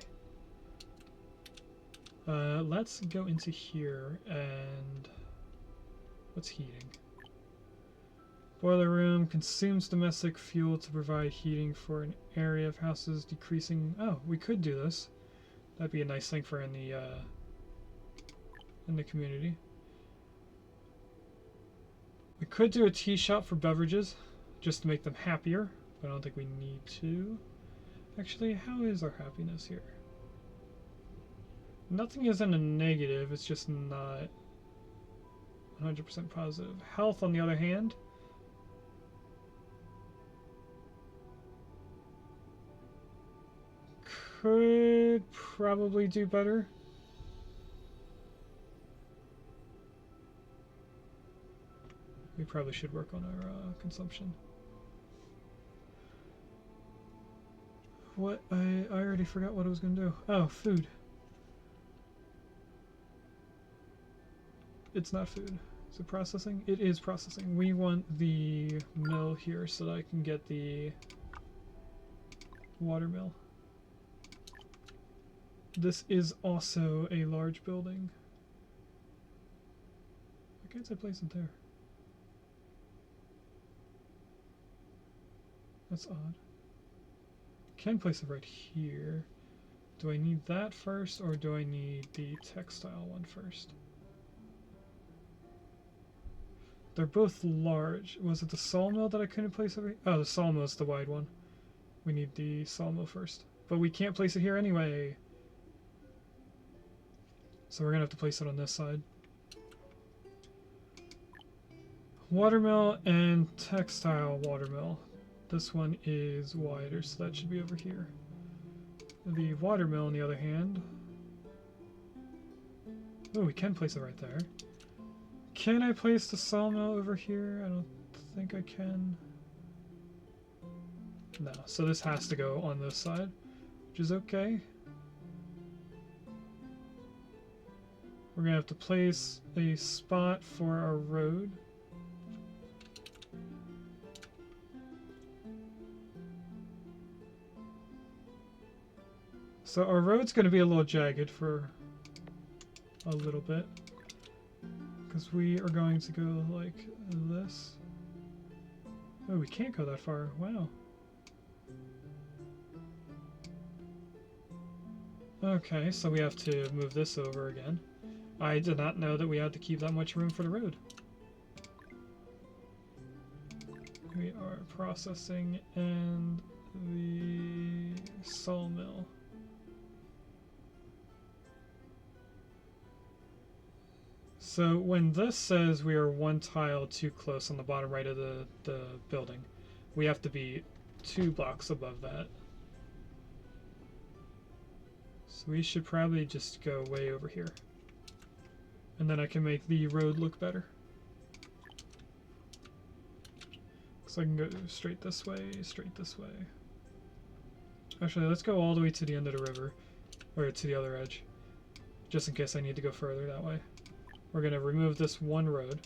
Let's go into here and... what's heating? Boiler room consumes domestic fuel to provide heating for an area of houses, decreasing... Oh, we could do this. That'd be a nice thing for in the community. We could do a tea shop for beverages, just to make them happier, but I don't think we need to. Actually, how is our happiness here? Nothing is in a negative, it's just not 100% positive. Health, on the other hand, could probably do better. We probably should work on our consumption. What? I already forgot what I was going to do. Oh, food. It's not food. Is it processing? It is processing. We want the mill here so that I can get the water mill. This is also a large building. Why can't I place it there? That's odd. Can place it right here. Do I need that first, or do I need the textile one first? They're both large. Was it the sawmill that I couldn't place over here? Oh, the sawmill's the wide one. We need the sawmill first. But we can't place it here anyway. So we're gonna have to place it on this side. Watermill and textile watermill. This one is wider, so that should be over here. The watermill, on the other hand... Oh, we can place it right there. Can I place the sawmill over here? I don't think I can. No, so this has to go on this side, which is okay. We're gonna have to place a spot for our road. So our road's going to be a little jagged for a little bit, because we are going to go like this. Oh, we can't go that far. Wow. Okay, so we have to move this over again. I did not know that we had to keep that much room for the road. We are processing and the sawmill. So when this says we are one tile too close on the bottom right of the building, we have to be 2 blocks above that. So we should probably just go way over here. And then I can make the road look better. So I can go straight this way, straight this way. Actually, let's go all the way to the end of the river, or to the other edge, just in case I need to go further that way. We're going to remove this one road.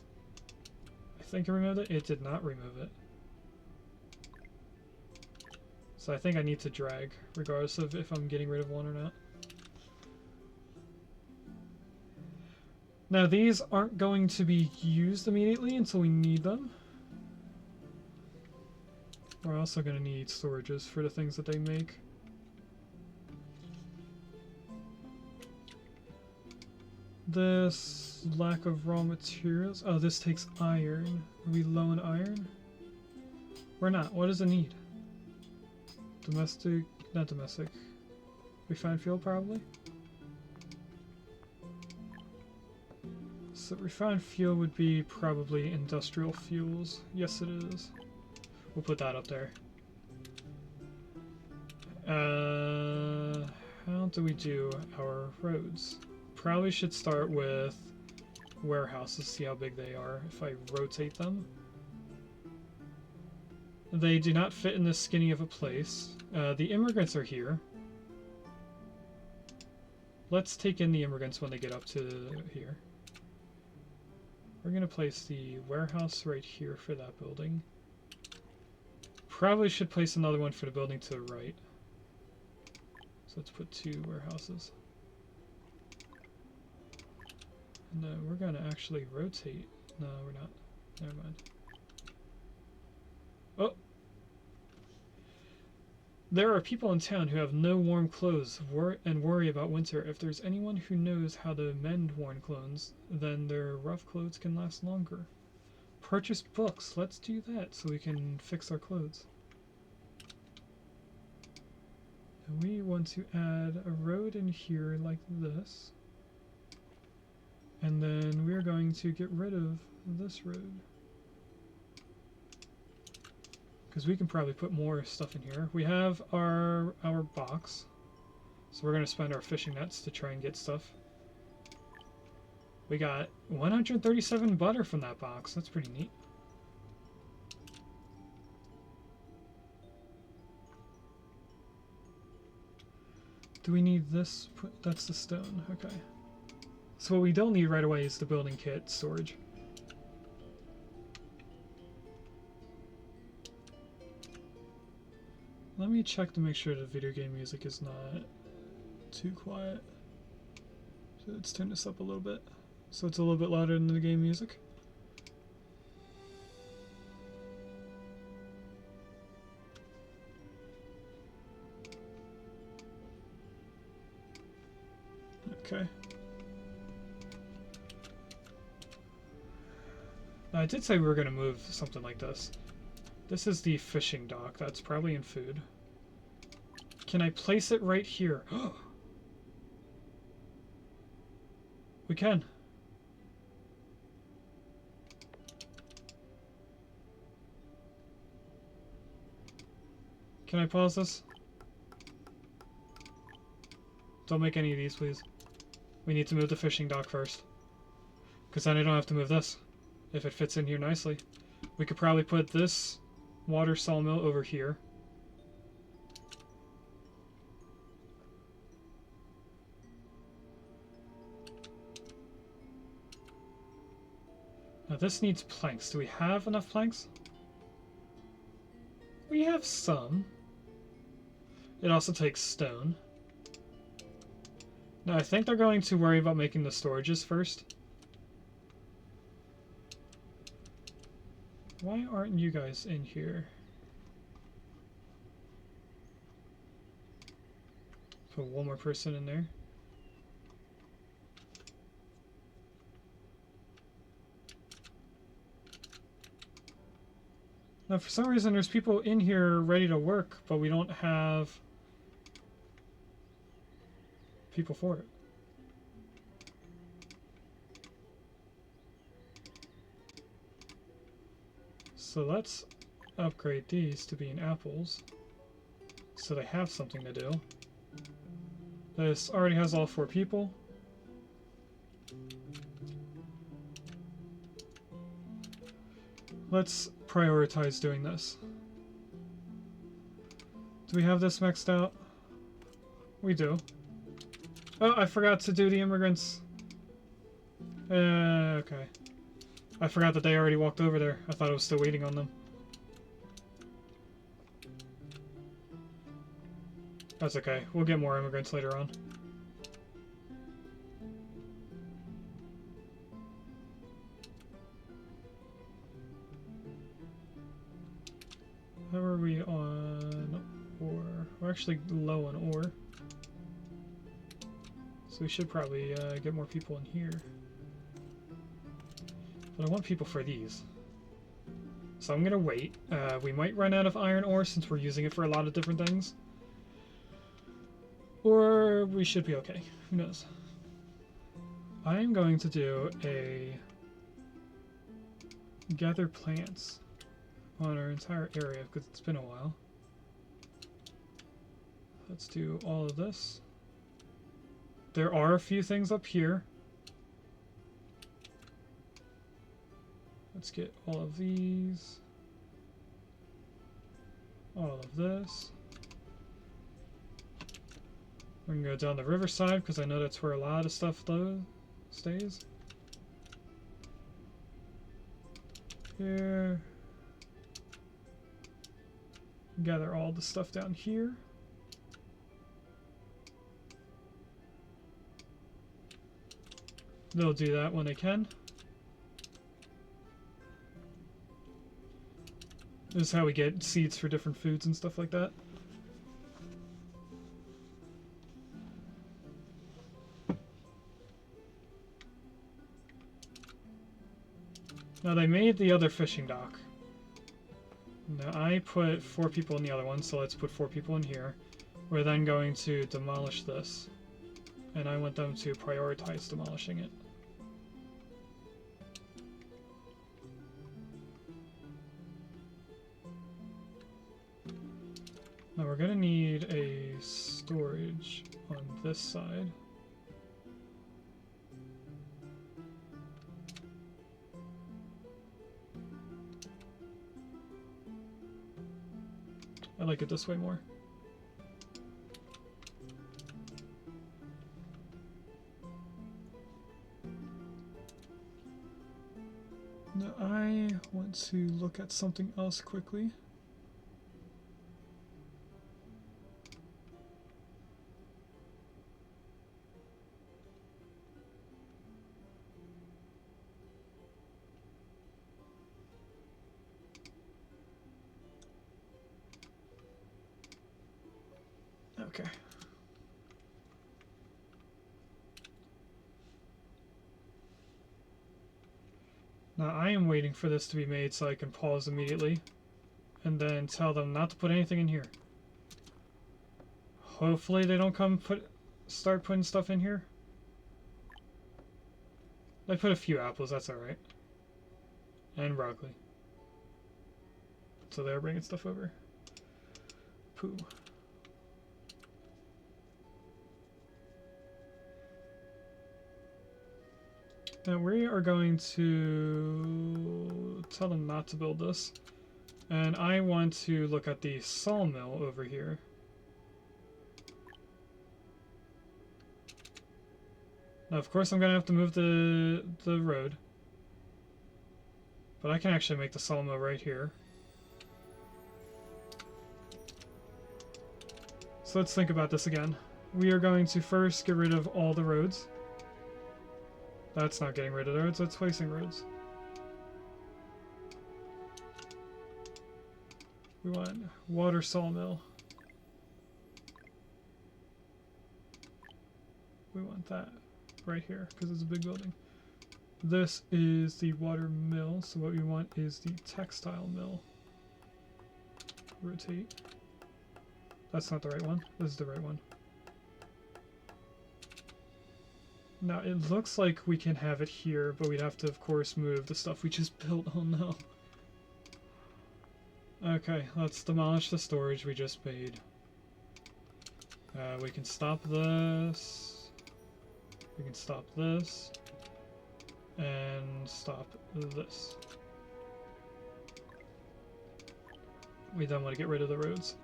I think I removed it. It did not remove it. So I think I need to drag, regardless of if I'm getting rid of one or not. Now these aren't going to be used immediately until we need them. We're also going to need storages for the things that they make. This lack of raw materials. Oh, this takes iron. Are we low on iron? We're not. What does it need? Domestic, not domestic. Refined fuel, probably? So refined fuel would be probably industrial fuels. Yes, it is. We'll put that up there. How do we do our roads? Probably should start with warehouses, see how big they are if I rotate them. They do not fit in this skinny of a place. The immigrants are here. Let's take in the immigrants when they get up to here. We're going to place the warehouse right here for that building. Probably should place another one for the building to the right. So let's put 2 warehouses. And then we're going to actually rotate. No, we're not. Never mind. Oh! There are people in town who have no warm clothes and worry about winter. If there's anyone who knows how to mend worn clothes, then their rough clothes can last longer. Purchase books. Let's do that so we can fix our clothes. And we want to add a road in here like this. And then we're going going to get rid of this road. Because we can probably put more stuff in here. We have our box. So we're going to spend our fishing nets to try and get stuff. We got 137 butter from that box. That's pretty neat. Do we need this? That's the stone. Okay. So what we don't need right away is the building kit storage. Let me check to make sure the video game music is not too quiet. So let's turn this up a little bit so it's a little bit louder than the game music. Okay. Now, I did say we were going to move something like this. This is the fishing dock. That's probably in food. Can I place it right here? We can. Can I pause this? Don't make any of these, please. We need to move the fishing dock first. Because then I don't have to move this. If it fits in here nicely. We could probably put this water sawmill over here. Now this needs planks. Do we have enough planks? We have some. It also takes stone. Now I think they're going to worry about making the storages first. Why aren't you guys in here? Put one more person in there. Now for some reason there's people in here ready to work, but we don't have people for it. So let's upgrade these to being apples so they have something to do. This already has all 4 people. Let's prioritize doing this. Do we have this maxed out? We do. Oh, I forgot to do the immigrants. Okay. I forgot that they already walked over there. I thought I was still waiting on them. That's okay. We'll get more immigrants later on. How are we on ore? We're actually low on ore. So we should probably get more people in here. But I want people for these. So I'm going to wait. We might run out of iron ore since we're using it for a lot of different things. Or we should be okay. Who knows? I'm going to do a gather plants on our entire area because it's been a while. Let's do all of this. There are a few things up here. Let's get all of these. All of this. We're going to go down the riverside because I know that's where a lot of stuff stays. Here. Gather all the stuff down here. They'll do that when they can. This is how we get seeds for different foods and stuff like that. Now they made the other fishing dock. Now I put 4 people in the other one, so let's put 4 people in here. We're then going to demolish this. And I want them to prioritize demolishing it. we're gonna need a storage on this side. I like it this way more. Now I want to look at something else quickly. Okay. Now I am waiting for this to be made so I can pause immediately and then tell them not to put anything in here. Hopefully they don't start putting stuff in here. I put a few apples, that's alright. And broccoli. So they're bringing stuff over. Poo. Now we are going to tell them not to build this. And I want to look at the sawmill over here. Now of course I'm going to have to move the road. But I can actually make the sawmill right here. So let's think about this again. We are going to first get rid of all the roads. That's not getting rid of the roads, that's placing roads. We want water sawmill. We want that right here, because it's a big building. This is the water mill, so what we want is the textile mill. Rotate. That's not the right one, this is the right one. Now, it looks like we can have it here, but we'd have to, of course, move the stuff we just built. Oh no. Okay, let's demolish the storage we just made. We can stop this. We can stop this. And stop this. We then want to get rid of the roads.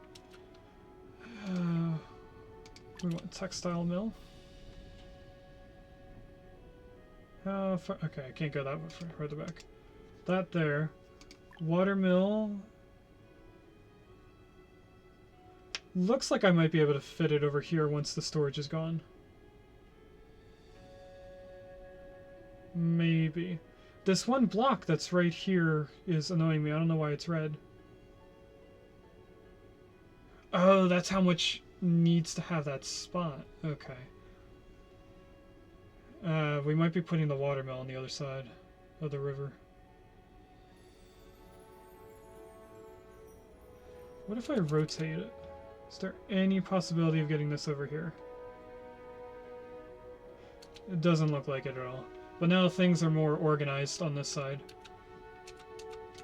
We want textile mill. How far? Okay, I can't go that further back. That there. Watermill. Looks like I might be able to fit it over here once the storage is gone. Maybe. This one block that's right here is annoying me. I don't know why it's red. Oh, that's how much needs to have that spot. Okay. We might be putting the watermill on the other side of the river. What if I rotate it? Is there any possibility of getting this over here? It doesn't look like it at all. But now things are more organized on this side.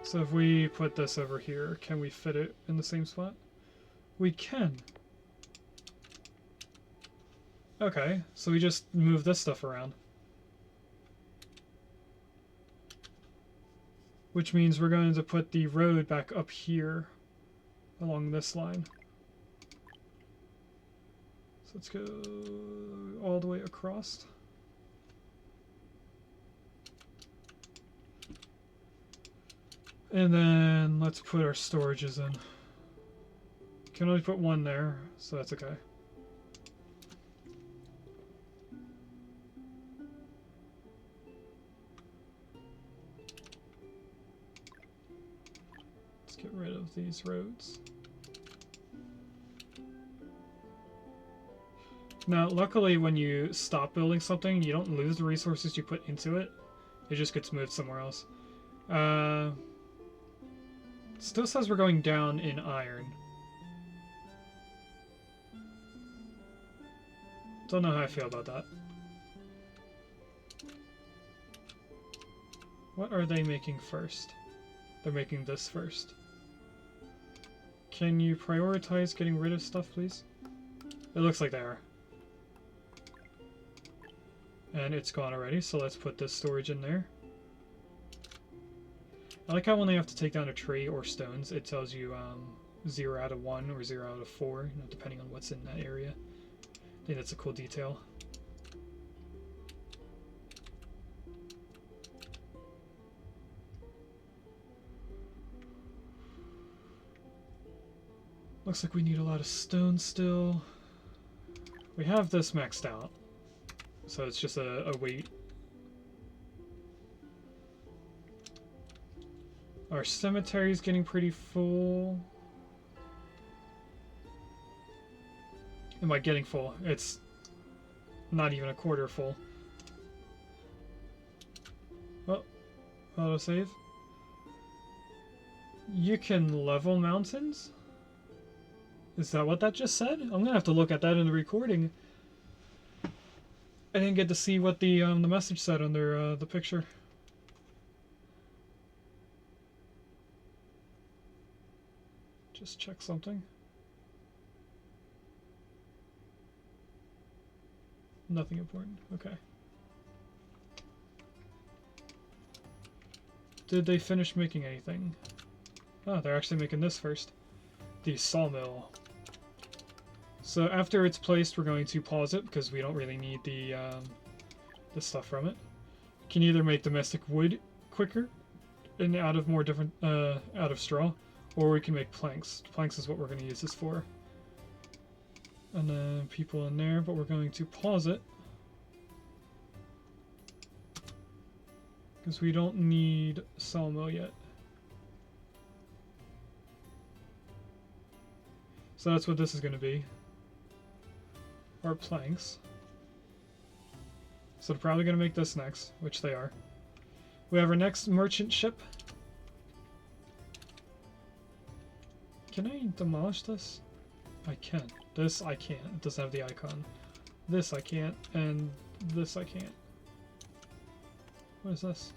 So if we put this over here, can we fit it in the same spot? We can. Okay, so we just move this stuff around. Which means we're going to put the road back up here along this line. So let's go all the way across. And then let's put our storages in. Can only put one there, so that's okay. Let's get rid of these roads. Now, luckily when you stop building something, you don't lose the resources you put into it. It just gets moved somewhere else. Still says we're going down in iron. Don't know how I feel about that. What are they making first? They're making this first. Can you prioritize getting rid of stuff, please? It looks like they are. And it's gone already, so let's put this storage in there. I like how when they have to take down a tree or stones, it tells you 0 out of 1 or 0 out of 4, you know, depending on what's in that area. I think that's a cool detail. Looks like we need a lot of stone still. We have this maxed out, so it's just a wait. Our cemetery is getting pretty full. Am I getting full? It's not even a quarter full. Oh, autosave. You can level mountains? Is that what that just said? I'm gonna have to look at that in the recording. I didn't get to see what the message said under the picture. Just check something. Nothing important. Okay. Did they finish making anything? Oh, they're actually making this first. The sawmill. So after it's placed, we're going to pause it because we don't really need the stuff from it. You can either make domestic wood quicker and out of more different out of straw, or we can make planks. Planks is what we're going to use this for. And then people in there, but we're going to pause it because we don't need sawmill yet. So that's what this is going to be. Our planks. So they're probably going to make this next, which they are. We have our next merchant ship. Can I demolish this? I can. This I can't. It doesn't have the icon. This I can't, and this I can't. What is this?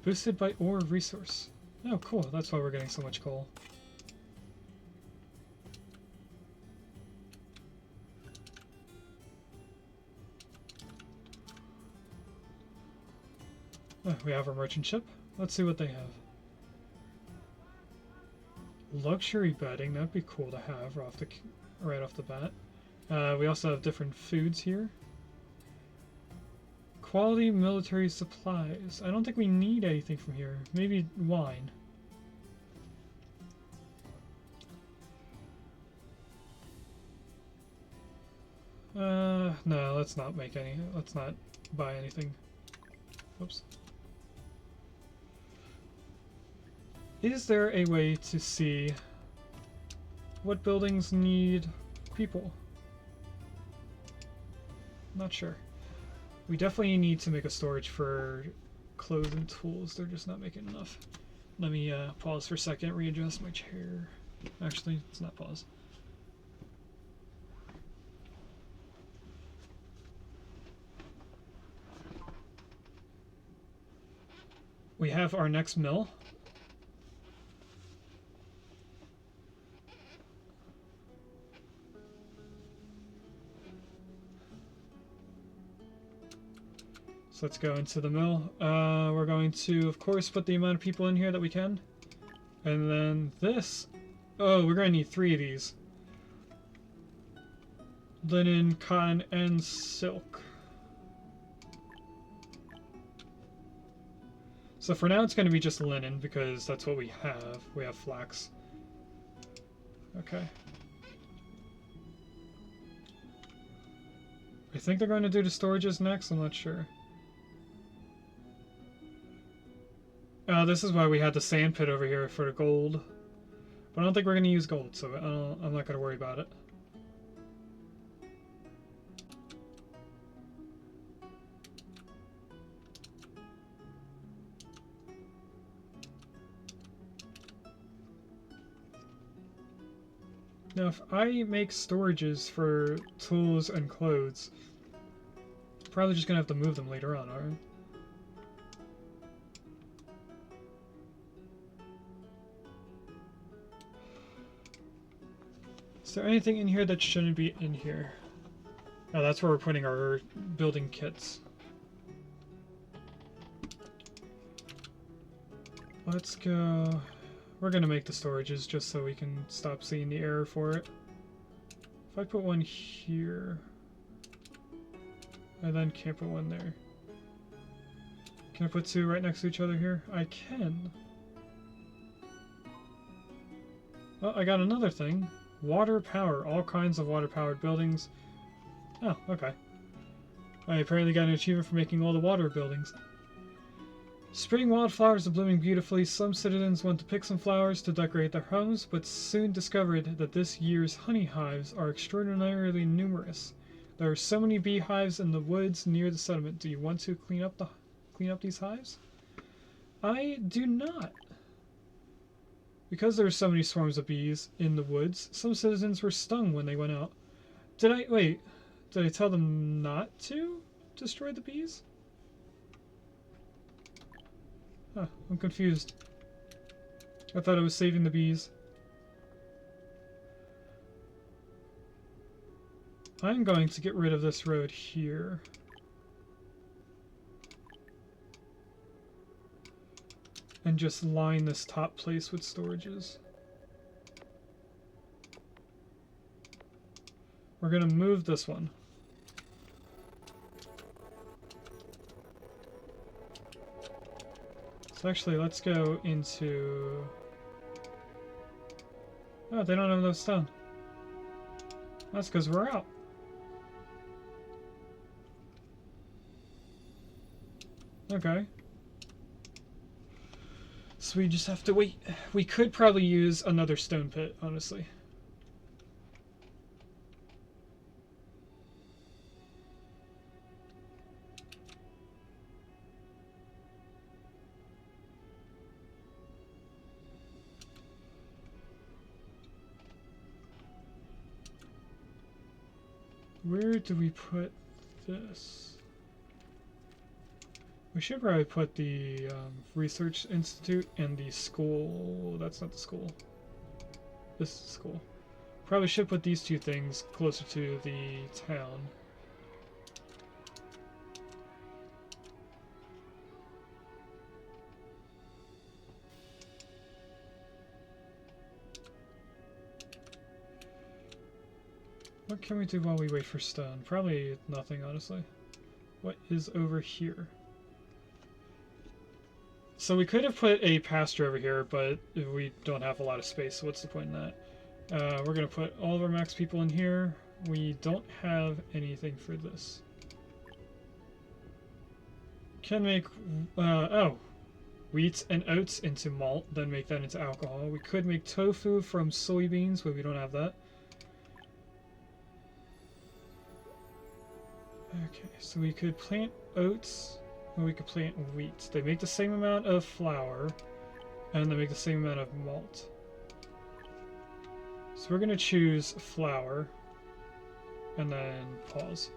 Boosted by ore resource. Oh, cool. That's why we're getting so much coal. Oh, we have our merchant ship. Let's see what they have. Luxury bedding, that'd be cool to have right off the bat. We also have different foods here. Quality military supplies. I don't think we need anything from here. Maybe wine. No, let's not make any. Let's not buy anything. Oops. Is there a way to see what buildings need people? Not sure. We definitely need to make a storage for clothes and tools. They're just not making enough. Let me pause for a second, readjust my chair. Actually, let's not pause. We have our next mill. So let's go into the mill. We're going to, of course, put the amount of people in here that we can. And then this. Oh, we're going to need 3 of these. Linen, cotton, and silk. So for now it's going to be just linen because that's what we have. We have flax. Okay. I think they're going to do the storages next. I'm not sure. This is why we had the sand pit over here for the gold. But I don't think we're going to use gold, so I'm not going to worry about it. Now, if I make storages for tools and clothes, I'm probably just going to have to move them later on, aren't I? Is there anything in here that shouldn't be in here? Oh, that's where we're putting our building kits. Let's go... We're gonna make the storages just so we can stop seeing the error for it. If I put one here... I then can't put one there. Can I put two right next to each other here? I can. Oh, I got another thing. Water power. All kinds of water-powered buildings. Oh, okay. I apparently got an achievement for making all the water buildings. Spring wildflowers are blooming beautifully. Some citizens went to pick some flowers to decorate their homes, but soon discovered that this year's honey hives are extraordinarily numerous. There are so many beehives in the woods near the settlement. Do you want to clean up these hives? I do not. Because there are so many swarms of bees in the woods, some citizens were stung when they went out. Did I tell them not to destroy the bees? Huh, I'm confused. I thought I was saving the bees. I'm going to get rid of this road here. And just line this top place with storages. We're going to move this one. So actually, let's go into... Oh, they don't have enough stone. That's because we're out. Okay. So we just have to wait. We could probably use another stone pit, honestly. Where do we put this? We should probably put the research institute and the school. That's not the school. This is the school. Probably should put these two things closer to the town. What can we do while we wait for stone? Probably nothing, honestly. What is over here? So we could have put a pasture over here, but we don't have a lot of space, so what's the point in that? We're going to put all of our max people in here. We don't have anything for this. Can make, wheat and oats into malt, then make that into alcohol. We could make tofu from soybeans, but we don't have that. Okay, so we could plant oats, or we could plant wheat. They make the same amount of flour, and they make the same amount of malt. So we're going to choose flour, and then pause.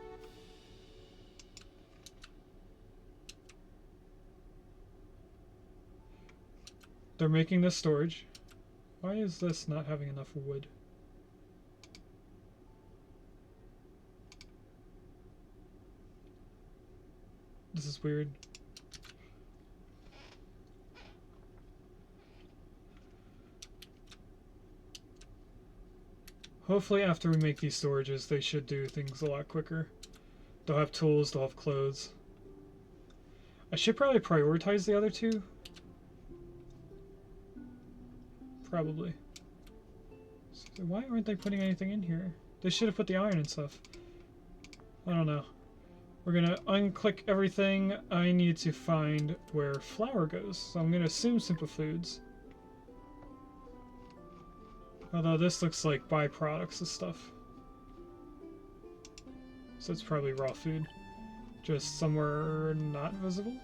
They're making this storage. Why is this not having enough wood? This is weird. Hopefully after we make these storages, they should do things a lot quicker. They'll have tools, they'll have clothes. I should probably prioritize the other two. Probably. So why aren't they putting anything in here? They should have put the iron and stuff. I don't know. We're gonna unclick everything. I need to find where flour goes. So I'm gonna assume Simple Foods. Although this looks like byproducts of stuff. So it's probably raw food. Just somewhere not visible.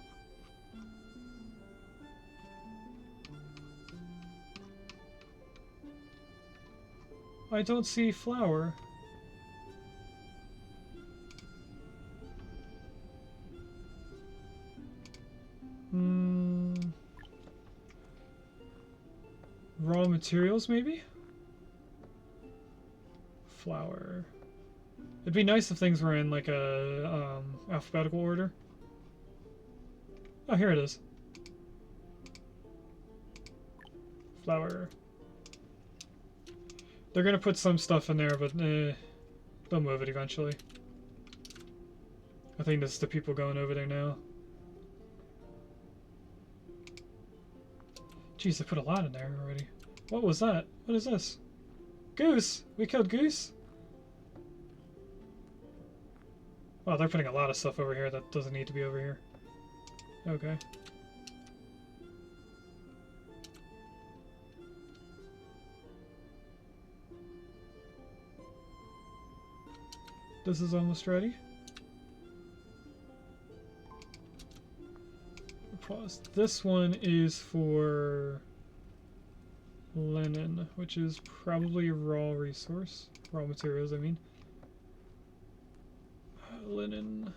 I don't see flour. Raw materials, maybe? Flour. It'd be nice if things were in like a alphabetical order. Oh, here it is. Flour. They're gonna put some stuff in there, but they'll move it eventually. I think this is the people going over there now. Jeez, they put a lot in there already. What was that? What is this? Goose! We killed Goose? Wow, they're putting a lot of stuff over here that doesn't need to be over here. Okay. This is almost ready. Pause. This one is for linen, which is probably a raw resource. Raw materials, I mean. Linen.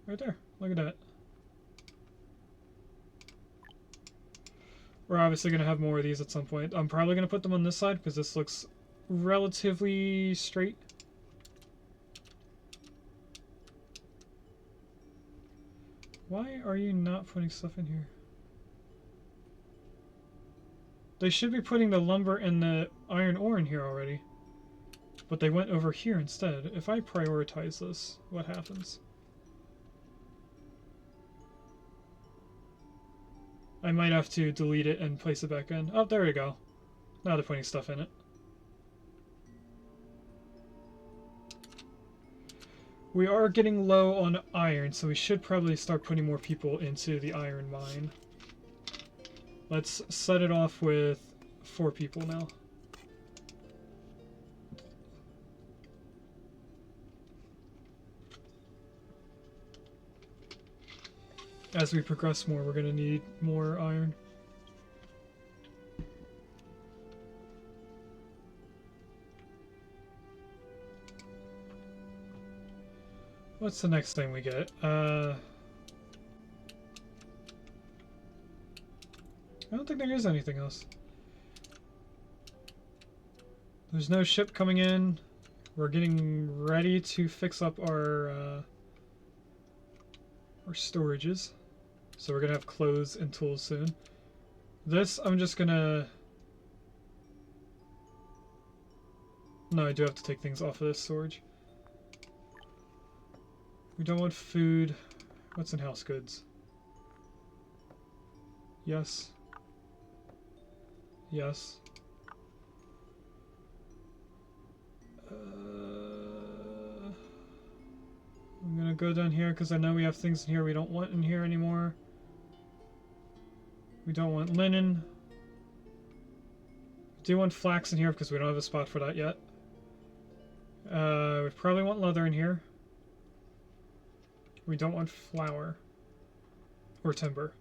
Right there. Look at that. We're obviously going to have more of these at some point. I'm probably going to put them on this side because this looks relatively straight. Why are you not putting stuff in here? They should be putting the lumber and the iron ore in here already. But they went over here instead. If I prioritize this, what happens? I might have to delete it and place it back in. Oh, there we go. Now they're putting stuff in it. We are getting low on iron, so we should probably start putting more people into the iron mine. Let's set it off with 4 people now. As we progress more, we're going to need more iron. What's the next thing we get? I don't think there is anything else. There's no ship coming in. We're getting ready to fix up our storages. So we're gonna have clothes and tools soon. This, I'm just gonna... No, I do have to take things off of this storage. We don't want food. What's in house goods? Yes. Yes. I'm gonna go down here because I know we have things in here we don't want in here anymore. We don't want linen. We do want flax in here because we don't have a spot for that yet. We probably want leather in here. We don't want flour or timber.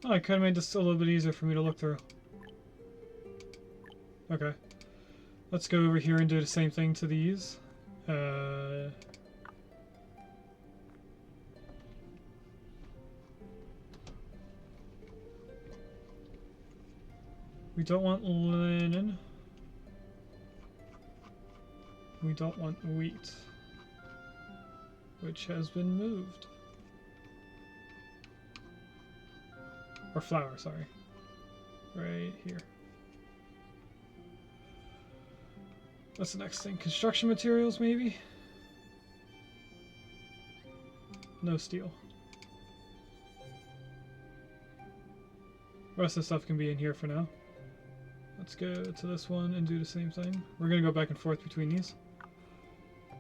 Oh, I could have made this a little bit easier for me to look through. Okay. Let's go over here and do the same thing to these. We don't want linen. We don't want wheat, which has been moved. Or flour, sorry. Right here. What's the next thing? Construction materials, maybe? No steel. The rest of the stuff can be in here for now. Let's go to this one and do the same thing. We're going to go back and forth between these.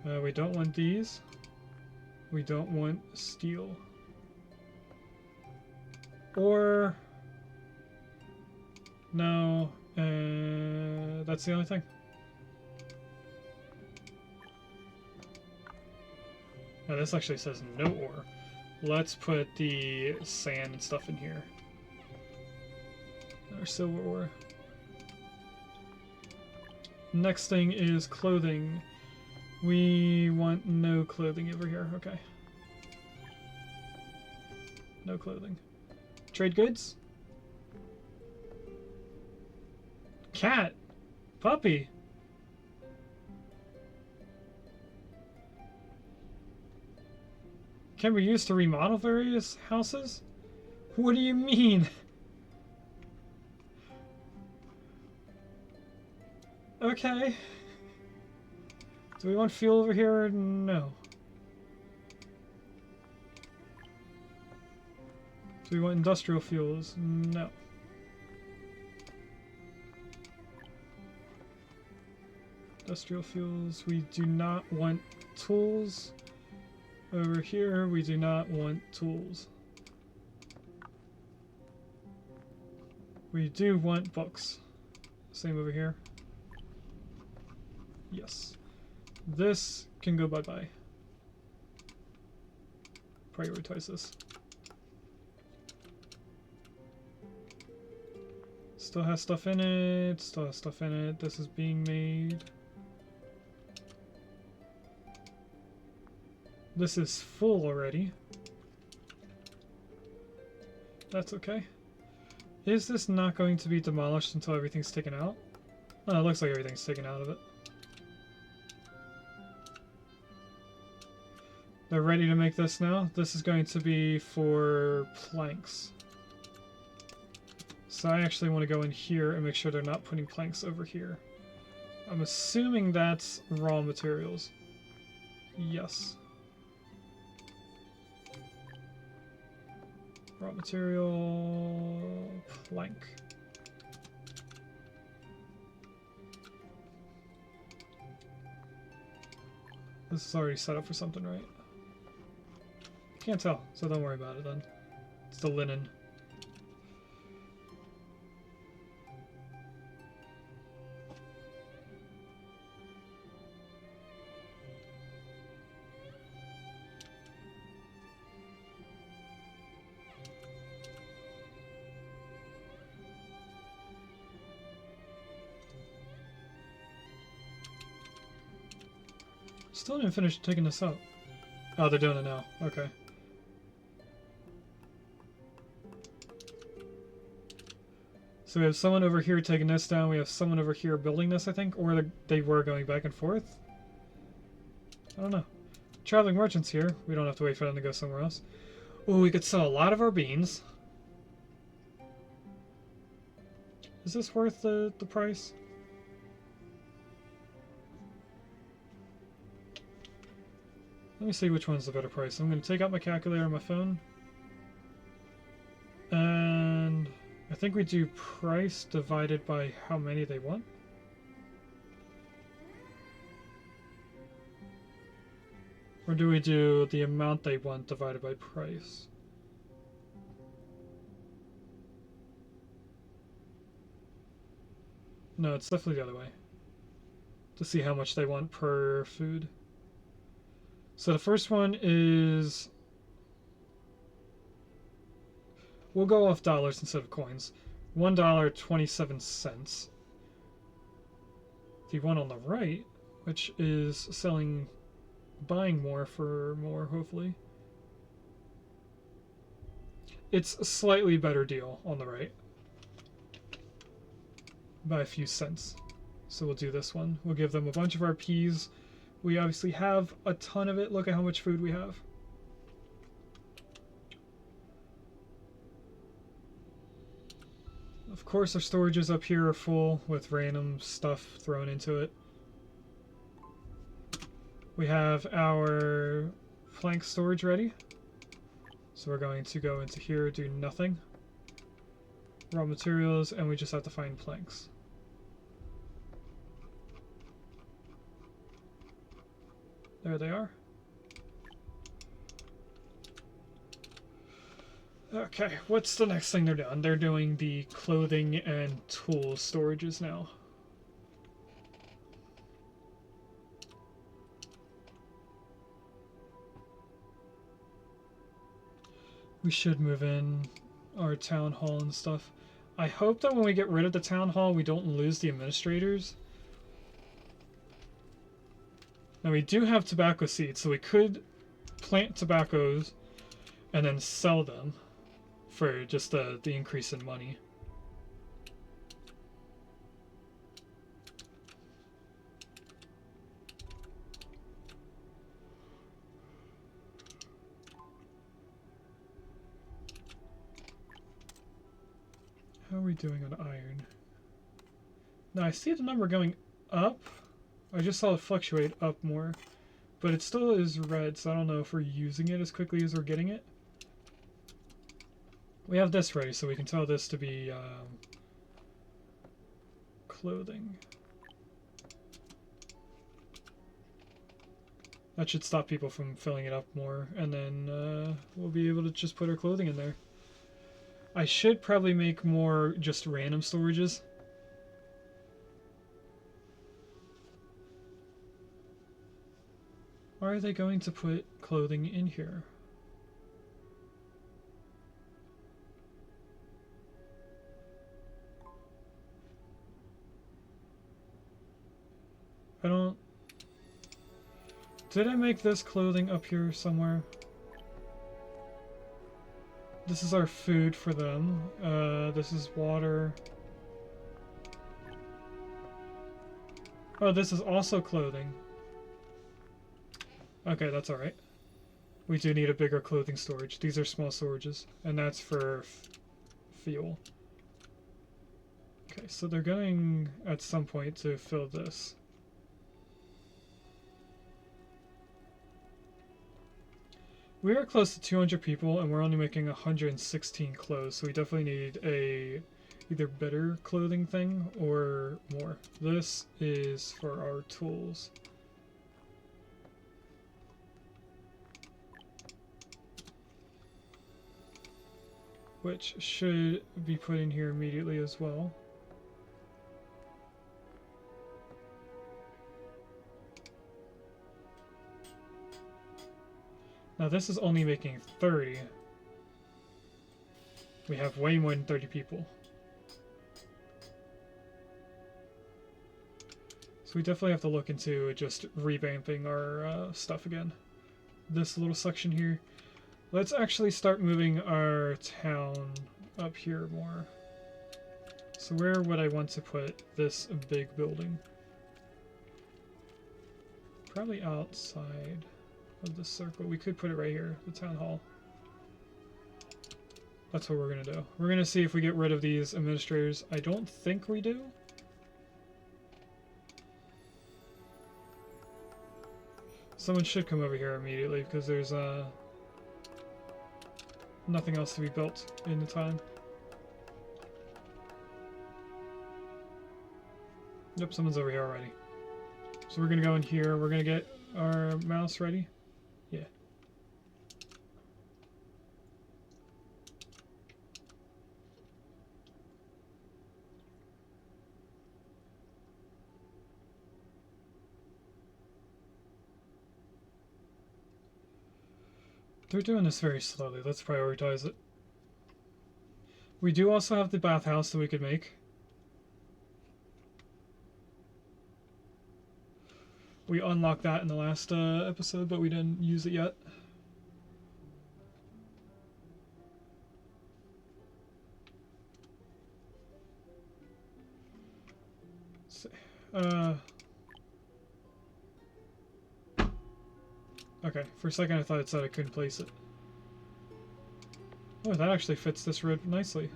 We don't want these. We don't want steel. Or... No. That's the only thing. Now this actually says no ore. Let's put the sand and stuff in here. Or silver ore. Next thing is clothing. We want no clothing over here. Okay. No clothing. Trade goods? Cat. Puppy. Can be used to remodel various houses? What do you mean? Okay. Do we want fuel over here? No. Do we want industrial fuels? No. Industrial fuels. We do not want tools. Over here, we do not want tools. We do want books. Same over here. Yes. This can go bye-bye. Prioritize this. Still has stuff in it. Still has stuff in it. This is being made. This is full already. That's okay. Is this not going to be demolished until everything's taken out? Oh, it looks like everything's taken out of it. They're ready to make this now. This is going to be for planks. So I actually want to go in here and make sure they're not putting planks over here. I'm assuming that's raw materials. Yes. Raw material... plank. This is already set up for something, right? Can't tell, so don't worry about it then. It's the linen. Still didn't finish taking this out. Oh, they're doing it now. Okay. So we have someone over here taking this down. We have someone over here building this, I think. Or they were going back and forth. I don't know. Traveling merchants here. We don't have to wait for them to go somewhere else. Oh, we could sell a lot of our beans. Is this worth the price? Let me see which one's the better price. I'm going to take out my calculator on my phone. And I think we do price divided by how many they want. Or do we do the amount they want divided by price? No, it's definitely the other way. To see how much they want per food. So the first one is... We'll go off dollars instead of coins. $1.27. The one on the right, which is selling... buying more for more, hopefully. It's a slightly better deal on the right. By a few cents. So we'll do this one. We'll give them a bunch of our peas. We obviously have a ton of it. Look at how much food we have. Of course, our storages up here are full with random stuff thrown into it. We have our plank storage ready. So we're going to go into here, do nothing. Raw materials, and we just have to find planks. There they are. Okay, what's the next thing they're doing? They're doing the clothing and tool storages now. We should move in our town hall and stuff. I hope that when we get rid of the town hall, we don't lose the administrators. Now we do have tobacco seeds, so we could plant tobaccos and then sell them for just the increase in money. How are we doing on iron? Now I see the number going up. I just saw it fluctuate up more. But it still is red, so I don't know if we're using it as quickly as we're getting it. We have this ready, so we can tell this to be clothing. That should stop people from filling it up more, and then we'll be able to just put our clothing in there. I should probably make more just random storages. Are they going to put clothing in here? I don't... Did I make this clothing up here somewhere? This is our food for them. This is water. Oh, this is also clothing. Okay, that's alright. We do need a bigger clothing storage. These are small storages, and that's for fuel. Okay, so they're going at some point to fill this. We are close to 200 people, and we're only making 116 clothes, so we definitely need a either better clothing thing or more. This is for our tools. Which should be put in here immediately as well. Now this is only making 30. We have way more than 30 people. So we definitely have to look into just revamping our stuff again. This little section here. Let's actually start moving our town up here more. So where would I want to put this big building? Probably outside of the circle. We could put it right here, the town hall. That's what we're gonna do. We're gonna see if we get rid of these administrators. I don't think we do. Someone should come over here immediately because there's nothing else to be built in the time. Yep, someone's over here already. So we're gonna go in here. We're gonna get our mouse ready. Yeah. They're doing this very slowly. Let's prioritize it. We do also have the bathhouse that we could make. We unlocked that in the last episode, but we didn't use it yet. Let's see. Okay, for a second I thought it said I couldn't place it. Oh, that actually fits this road nicely.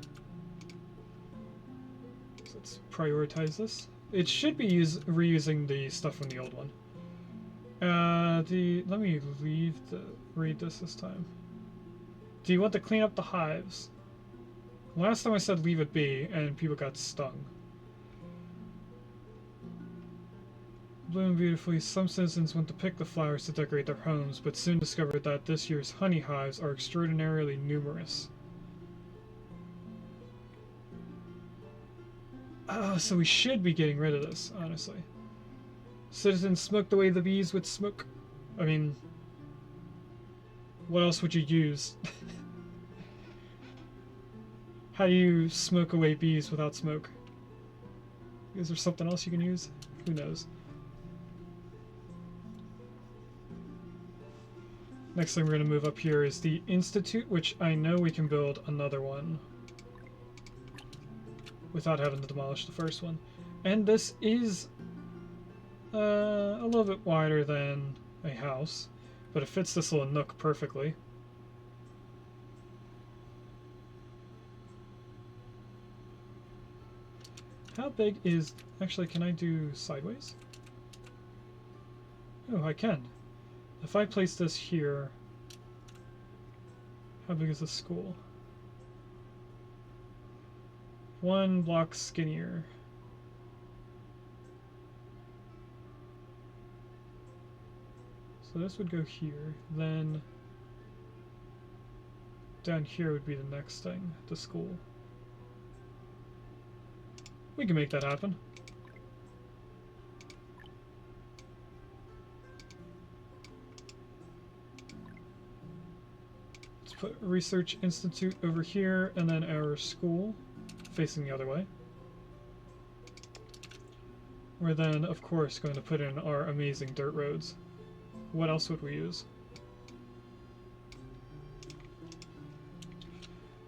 So let's prioritize this. It should be reusing the stuff from the old one. Let me read this time. Do you want to clean up the hives? Last time I said leave it be, and people got stung. Bloom beautifully. Some citizens went to pick the flowers to decorate their homes, but soon discovered that this year's honey hives are extraordinarily numerous. So we should be getting rid of this, honestly. Citizens smoked away the bees with smoke. I mean, what else would you use? How do you smoke away bees without smoke? Is there something else you can use? Who knows? Next thing we're going to move up here is the Institute, which I know we can build another one without having to demolish the first one. And this is a little bit wider than a house, but it fits this little nook perfectly. How big is... Actually, can I do sideways? Oh, I can. If I place this here, how big is the school? 1 block skinnier. So this would go here, then down here would be the next thing, the school. We can make that happen. Let's put Research Institute over here, and then our school facing the other way. We're then, of course, going to put in our amazing dirt roads. What else would we use?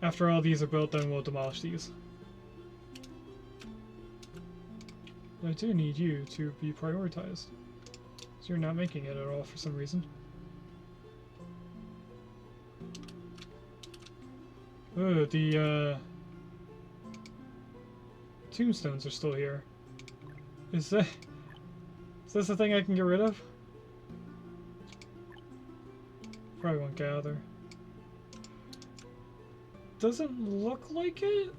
After all these are built, then we'll demolish these. I do need you to be prioritized. So you're not making it at all for some reason. Oh, the tombstones are still here. Is this a thing I can get rid of? Probably won't gather. Doesn't look like it.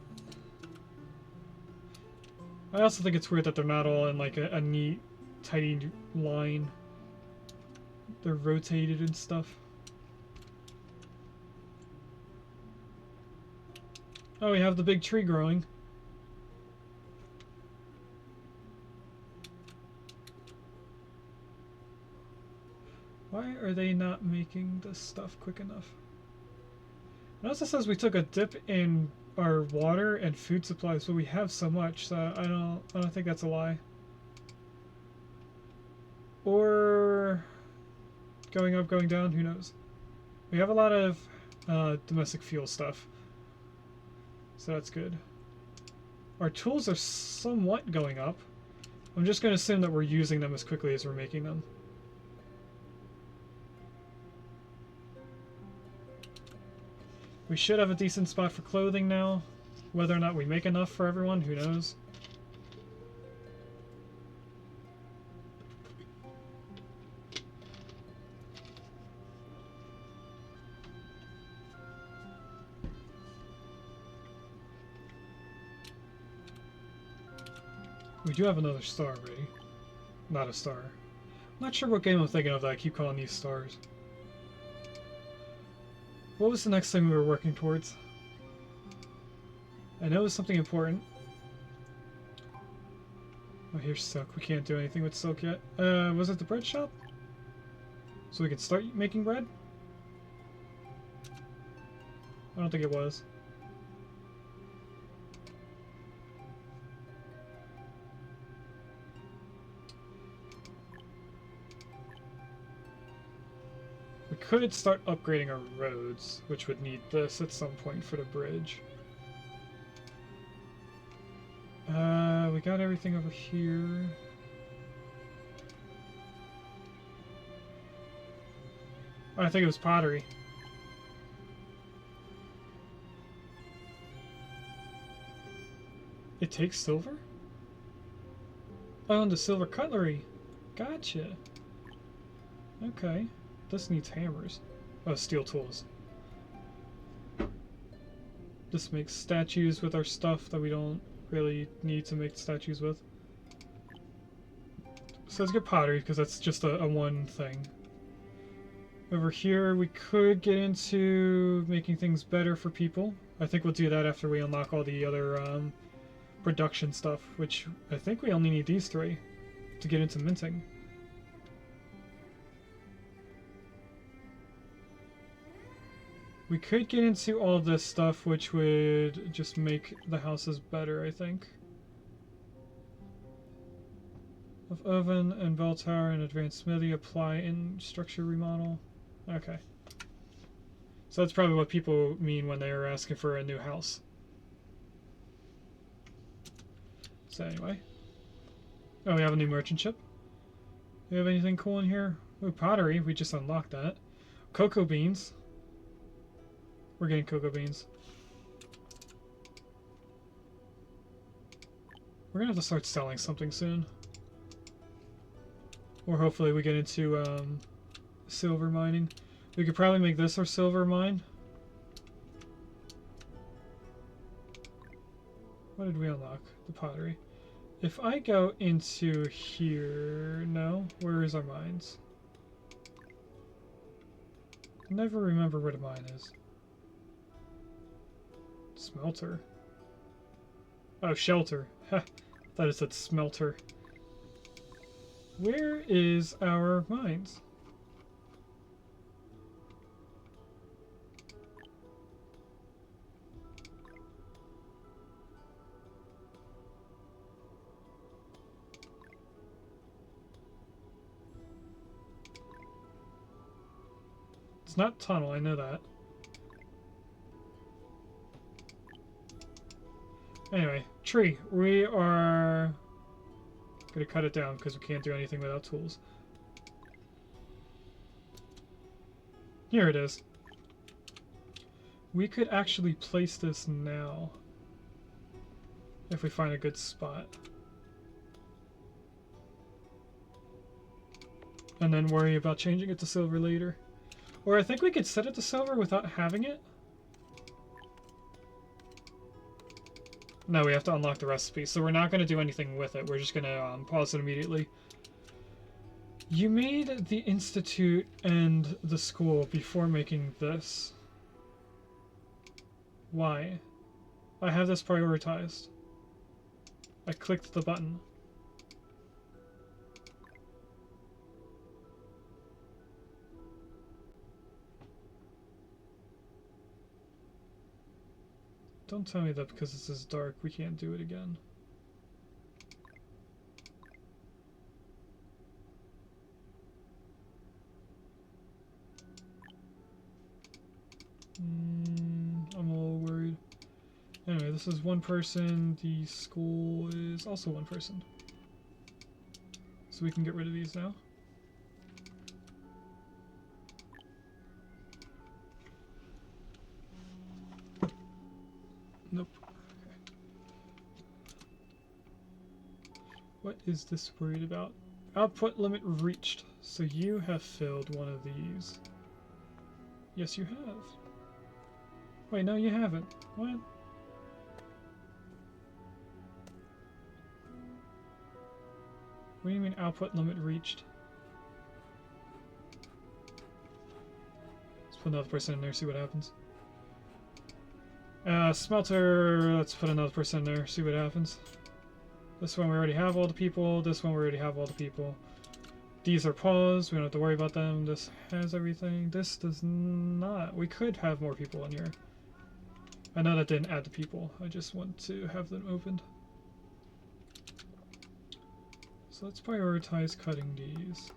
I also think it's weird that they're not all in like a neat, tidy line. They're rotated and stuff. Oh, we have the big tree growing. Why are they not making this stuff quick enough? It also says we took a dip in our water and food supplies, but we have so much, so I don't think that's a lie. Or going up, going down, who knows? We have a lot of domestic fuel stuff, so that's good. Our tools are somewhat going up. I'm just going to assume that we're using them as quickly as we're making them. We should have a decent spot for clothing now. Whether or not we make enough for everyone, who knows? We do have another star already. Not a star. I'm not sure what game I'm thinking of that I keep calling these stars. What was the next thing we were working towards? I know it was something important. Oh, here's silk. We can't do anything with silk yet. Was it the bread shop? So we can start making bread? I don't think it was. We could start upgrading our roads, which would need this at some point for the bridge. We got everything over here. I think it was pottery. It takes silver? Oh, and the silver cutlery. Gotcha. Okay. This needs hammers. Oh, steel tools. This makes statues with our stuff that we don't really need to make statues with. So let's get pottery, because that's just a one thing. Over here, we could get into making things better for people. I think we'll do that after we unlock all the other production stuff, which I think we only need these 3 to get into minting. We could get into all this stuff, which would just make the houses better, I think. Of oven and bell tower and advanced smithy apply in structure remodel. Okay. So that's probably what people mean when they are asking for a new house. So anyway. Oh, we have a new merchant ship. Do we have anything cool in here? Ooh, pottery. We just unlocked that. Cocoa beans. We're getting cocoa beans. We're gonna have to start selling something soon. Or hopefully we get into silver mining. We could probably make this our silver mine. What did we unlock? The pottery. If I go into here... No? Where is our mines? Never remember where the mine is. Smelter. Oh, shelter. Ha! Thought it said smelter. Where is our mines? It's not tunnel, I know that. Anyway, tree. We are gonna cut it down because we can't do anything without tools. Here it is. We could actually place this now if we find a good spot. And then worry about changing it to silver later. Or I think we could set it to silver without having it. No, we have to unlock the recipe, so we're not going to do anything with it. We're just going to pause it immediately. You made the institute and the school before making this. Why? I have this prioritized. I clicked the button. Don't tell me that because this is dark, we can't do it again. I'm a little worried. Anyway, this is one person. The school is also one person. So we can get rid of these now. Nope. Okay. What is this worried about? Output limit reached. So you have filled one of these. Yes, you have. Wait, no, you haven't. What? What do you mean output limit reached? Let's put another person in there, see what happens. Smelter, let's put another person in there, see what happens. This one we already have all the people, this one we already have all the people. These are paused, we don't have to worry about them. This has everything, this does not. We could have more people in here. I know that didn't add the people, I just want to have them opened. So let's prioritize cutting these.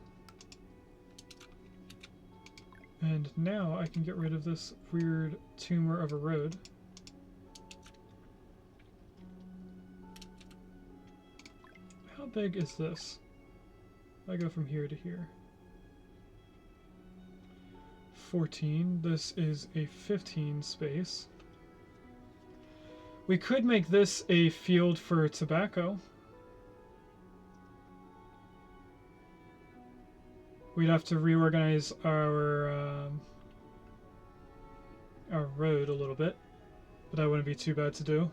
And now I can get rid of this weird tumor of a road. How big is this? I go from here to here. 14. This is a 15 space. We could make this a field for tobacco. We'd have to reorganize our road a little bit, but that wouldn't be too bad to do.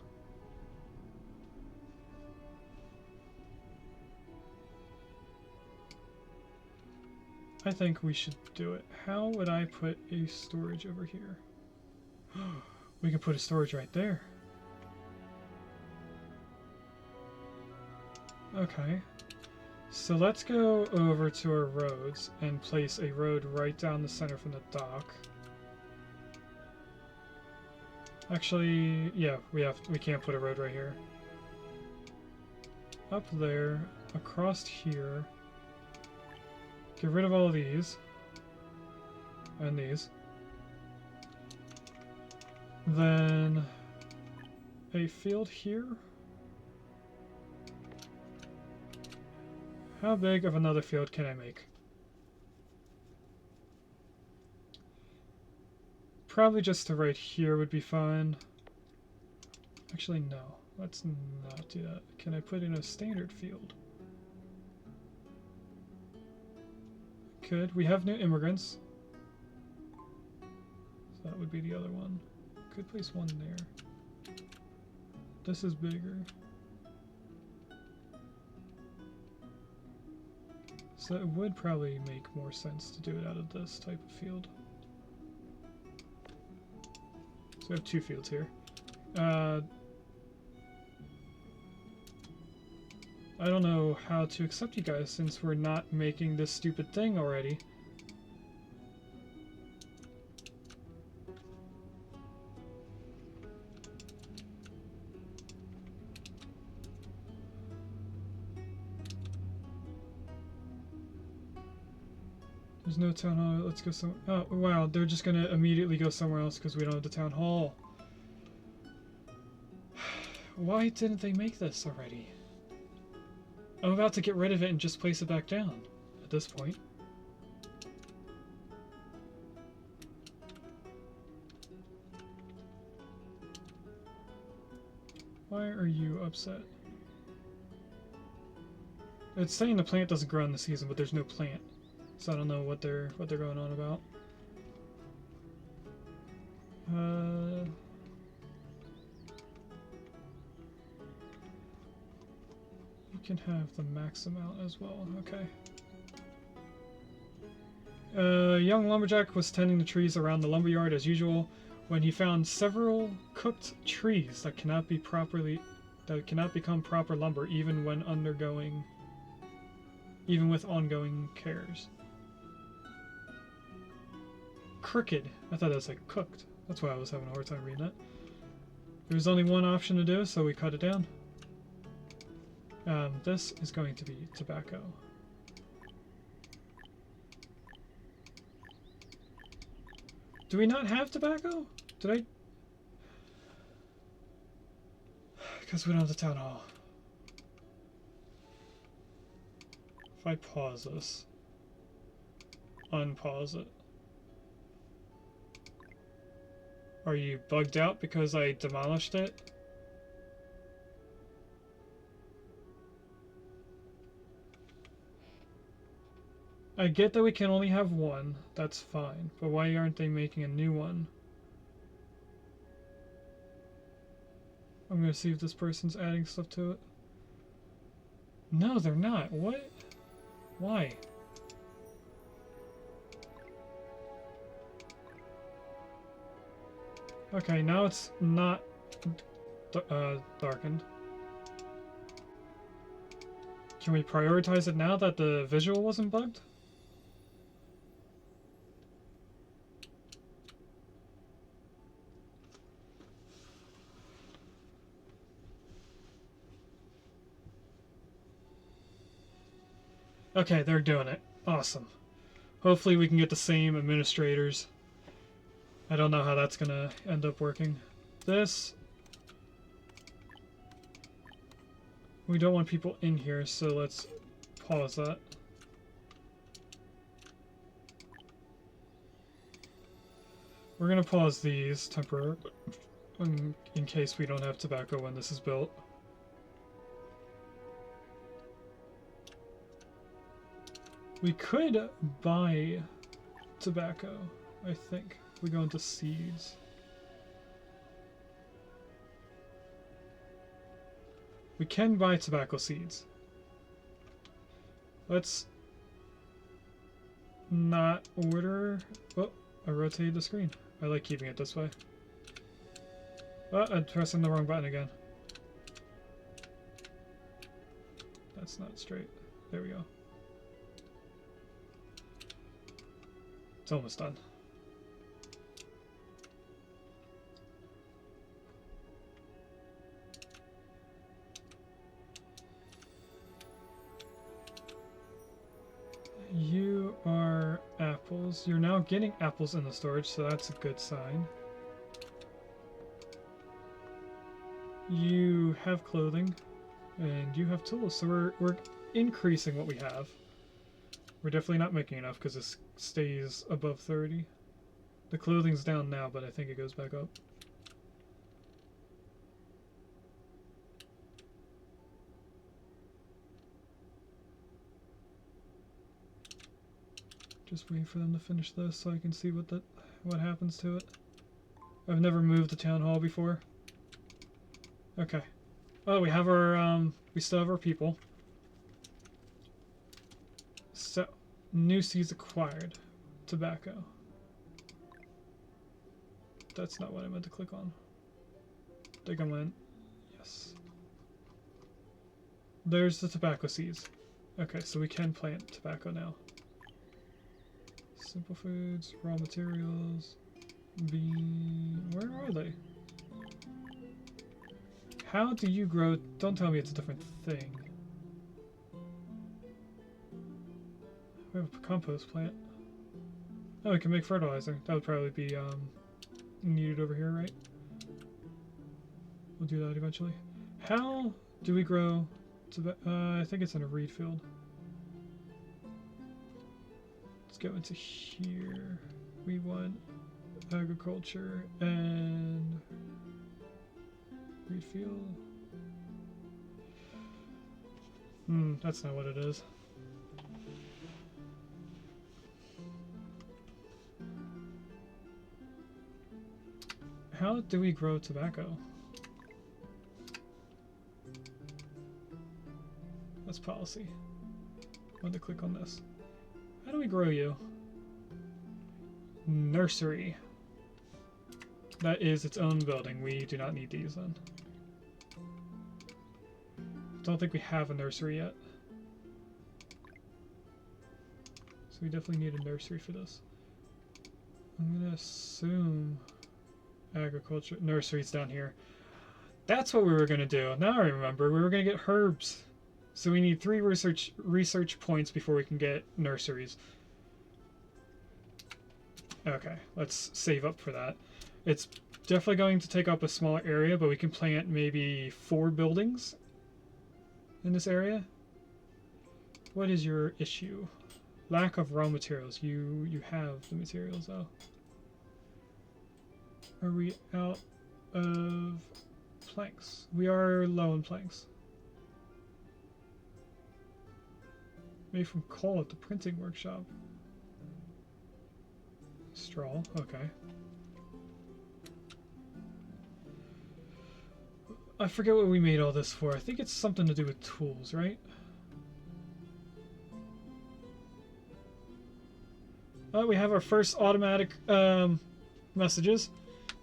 I think we should do it. How would I put a storage over here? We can put a storage right there. Okay. So let's go over to our roads and place a road right down the center from the dock. Actually, yeah, we can't put a road right here. Up there, across here. Get rid of all of these. And these. Then a field here. How big of another field can I make? Probably just to right here would be fine. Actually, no. Let's not do that. Can I put in a standard field? Could. We have new immigrants. So that would be the other one. Could place one there. This is bigger. So it would probably make more sense to do it out of this type of field. So we have two fields here. I don't know how to accept you guys since we're not making this stupid thing already. There's no town hall. Let's go some. Oh, wow. They're just gonna immediately go somewhere else because we don't have the town hall. Why didn't they make this already? I'm about to get rid of it and just place it back down at this point. Why are you upset? It's saying the plant doesn't grow in the season, but there's no plant. So I don't know what they're going on about. You can have the max amount as well. Okay. Young lumberjack was tending the trees around the lumberyard as usual when he found several cooked trees that cannot become proper lumber even with ongoing cares. Crooked. I thought that was like cooked. That's why I was having a hard time reading it. There was only one option to do, so we cut it down. This is going to be tobacco. Do we not have tobacco? Did I? Because we don't have the town hall. If I pause this, unpause it. Are you bugged out because I demolished it? I get that we can only have one, that's fine, but why aren't they making a new one? I'm gonna see if this person's adding stuff to it. No, they're not. What? Why? Okay, now it's not darkened. Can we prioritize it now that the visual wasn't bugged? Okay, they're doing it. Awesome. Hopefully we can get the same administrators. I don't know how that's gonna end up working. This... We don't want people in here, so let's pause that. We're gonna pause these temporarily in case we don't have tobacco when this is built. We could buy tobacco, I think. We go into seeds. We can buy tobacco seeds. Let's not order... Oh, I rotated the screen. I like keeping it this way. Oh, I'm pressing the wrong button again. That's not straight. There we go. It's almost done. You are apples. You're now getting apples in the storage, so that's a good sign. have clothing, and you have tools, so we're increasing what we have. We're definitely not making enough because this stays above 30. The clothing's down now, but I think it goes back up. Just waiting for them to finish this so I can see what happens to it. I've never moved the town hall before. Okay. Oh, we have our we still have our people. So, new seeds acquired. Tobacco. That's not what I meant to click on. I think I went. Yes. There's the tobacco seeds. Okay, so we can plant tobacco now. Simple foods, raw materials, bean. Where are they? How do you grow? Don't tell me it's a different thing. We have a compost plant. Oh, we can make fertilizer. That would probably be needed over here, right? We'll do that eventually. How do we grow? I think it's in a reed field. Let's go into here. We want agriculture and reed field. That's not what it is. How do we grow tobacco? That's policy. I want to click on this. How do we grow you? Nursery. That is its own building. We do not need these then. Don't think we have a nursery yet. So we definitely need a nursery for this. I'm gonna assume agriculture nursery's down here. That's what we were gonna do. Now I remember. We were gonna get herbs. So we need 3 research points before we can get nurseries. Okay, let's save up for that. It's definitely going to take up a smaller area, but we can plant maybe 4 buildings in this area. What is your issue? Lack of raw materials. You have the materials though. Are we out of planks? We are low on planks. Made from coal at the printing workshop. Straw, okay. I forget what we made all this for. I think it's something to do with tools, right? We have our first automatic messages.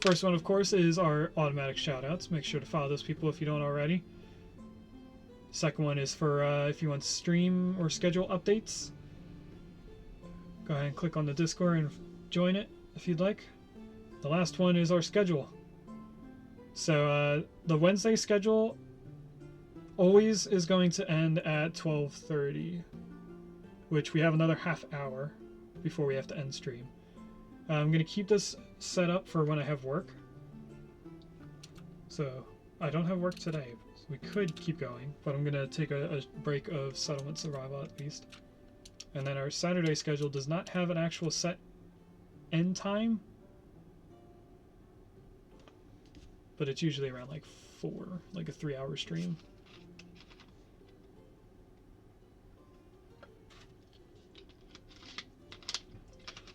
First one, of course, is our automatic shoutouts. Make sure to follow those people if you don't already. Second one is for if you want stream or schedule updates. Go ahead and click on the Discord and join it if you'd like. The last one is our schedule. So the Wednesday schedule always is going to end at 12:30, which we have another half hour before we have to end stream. I'm going to keep this set up for when I have work. So I don't have work today. So we could keep going, but I'm going to take a break of settlement survival at least. And then our Saturday schedule does not have an actual set end time, but it's usually around like 4, like a 3-hour stream.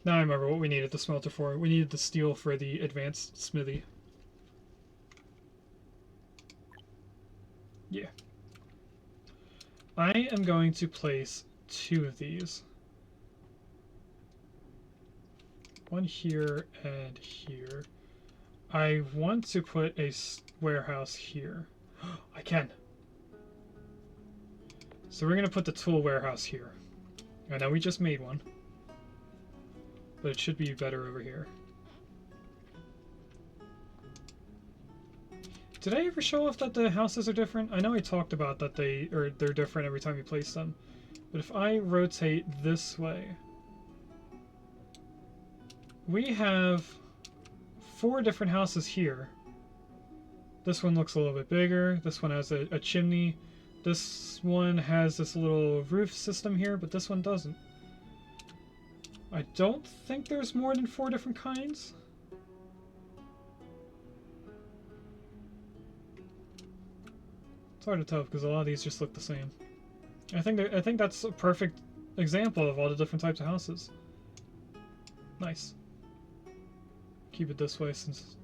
Now I remember what we needed the smelter for. We needed the steel for the advanced smithy. Yeah. I am going to place 2 of these. One here and here. I want to put a warehouse here. I can. So we're going to put the tool warehouse here. I know we just made one, but it should be better over here. Did I ever show off that the houses are different? I know I talked about that they're different every time you place them. But if I rotate this way, we have 4 different houses here. This one looks a little bit bigger. This one has a chimney. This one has this little roof system here, but this one doesn't. I don't think there's more than 4 different kinds. It's hard to tell because a lot of these just look the same. I think that's a perfect example of all the different types of houses. Nice. Keep it this way since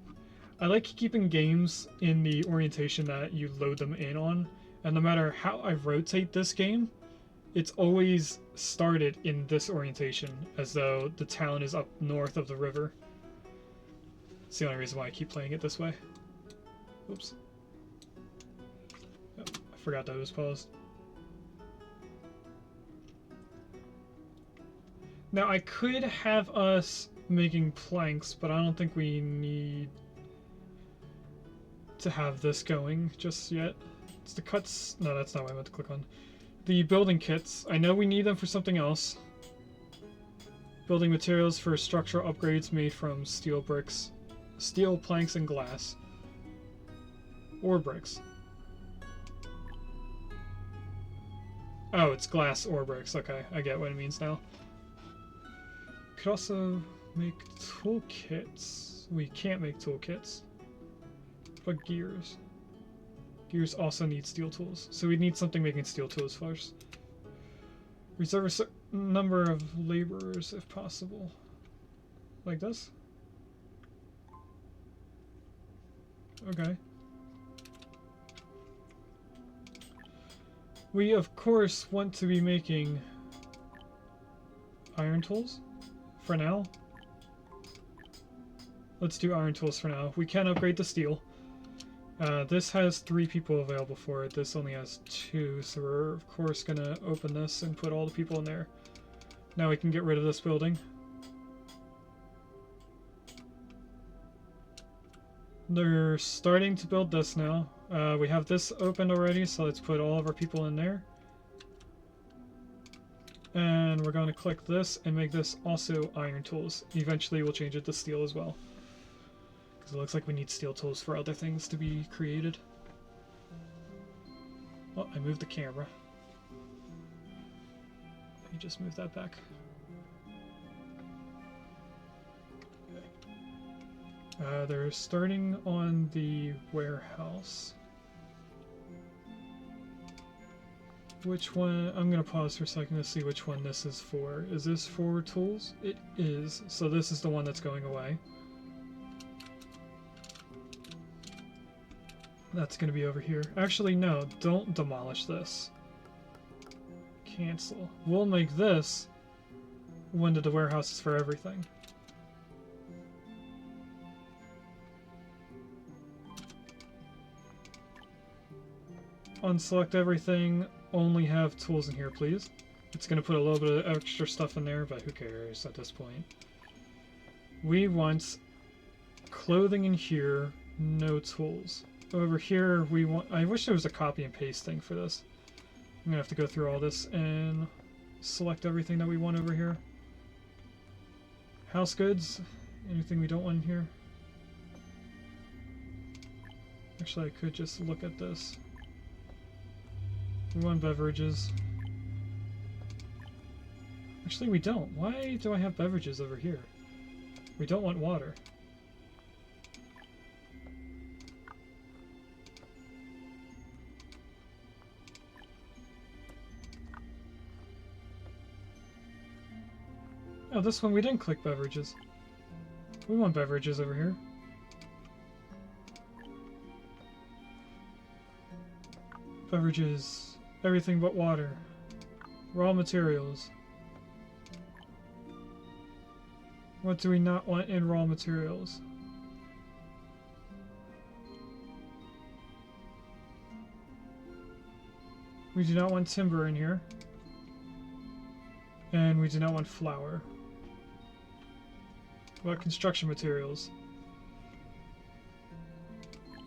I like keeping games in the orientation that you load them in on, and no matter how I rotate this game, it's always started in this orientation, as though the town is up north of the river. It's the only reason why I keep playing it this way. Oops. Oh, I forgot that it was paused. Now I could have us making planks, but I don't think we need to have this going just yet. It's the cuts. No, that's not what I meant to click on. The building kits. I know we need them for something else. Building materials for structural upgrades made from steel bricks, steel planks, and glass. Or bricks. Oh, it's glass or bricks. Okay, I get what it means now. Could also make toolkits. We can't make toolkits. But gears. Gears also need steel tools. So we need something making steel tools first. Reserve a certain number of laborers if possible. Like this? Okay. We of course want to be making iron tools for now. Let's do iron tools for now. We can upgrade to steel. This has 3 people available for it. This only has 2, so we're of course gonna open this and put all the people in there. Now we can get rid of this building. They're starting to build this now. We have this opened already, so let's put all of our people in there. And we're going to click this and make this also iron tools. Eventually we'll change it to steel as well. Because it looks like we need steel tools for other things to be created. Oh, I moved the camera. Let me just move that back. They're starting on the warehouse. Which one? I'm going to pause for a second to see which one this is for. Is this for tools? It is. So this is the one that's going away. That's going to be over here. Actually, no. Don't demolish this. Cancel. We'll make this one of the warehouses for everything. Unselect everything. Only have tools in here, please. It's going to put a little bit of extra stuff in there, but who cares at this point. We want clothing in here, no tools. Over here, we want... I wish there was a copy and paste thing for this. I'm going to have to go through all this and select everything that we want over here. House goods. Anything we don't want in here. Actually, I could just look at this. We want beverages. Actually, we don't. Why do I have beverages over here? We don't want water. Oh, this one we didn't click beverages. We want beverages over here. Beverages. Everything but water. Raw materials. What do we not want in raw materials? We do not want timber in here. And we do not want flour. What about construction materials?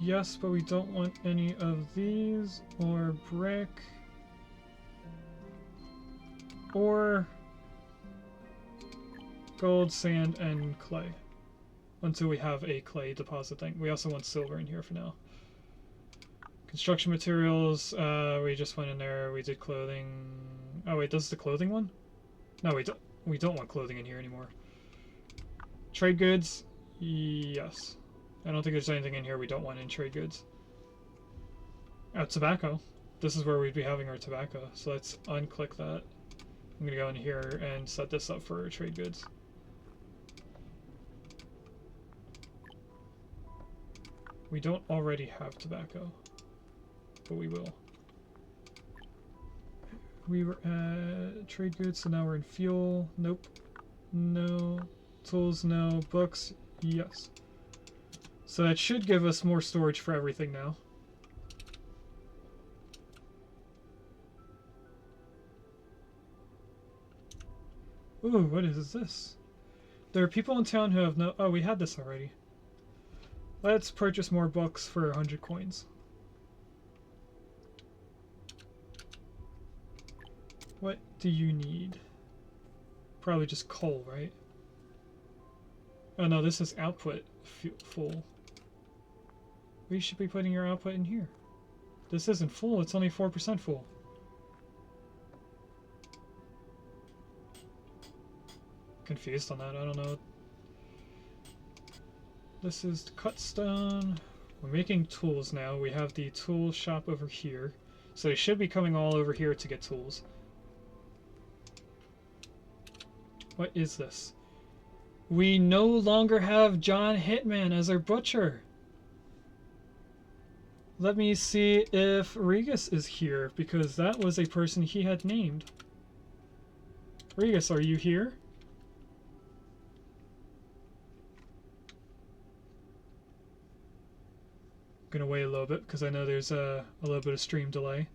Yes, but we don't want any of these, or brick, or gold, sand, and clay. Until we have a clay deposit thing. We also want silver in here for now. Construction materials, we just went in there, we did clothing. Oh wait, this is the clothing one? No, we don't want clothing in here anymore. Trade goods, yes. I don't think there's anything in here we don't want in trade goods. Oh, tobacco. This is where we'd be having our tobacco, so let's unclick that. I'm gonna go in here and set this up for trade goods. We don't already have tobacco, but we will. We were at trade goods, so now we're in fuel. Nope. No. Tools, no. Books, yes. So that should give us more storage for everything now. Ooh, what is this? There are people in town who have no... Oh, we had this already. Let's purchase more books for 100 coins. What do you need? Probably just coal, right? Oh no, this is output full. We should be putting your output in here. This isn't full, it's only 4% full. Confused on that, I don't know. This is cut stone. We're making tools now. We have the tool shop over here. So they should be coming all over here to get tools. What is this? We no longer have John Hitman as our butcher. Let me see if Regus is here, because that was a person he had named. Regus, are you here? Gonna wait a little bit because I know there's a little bit of stream delay.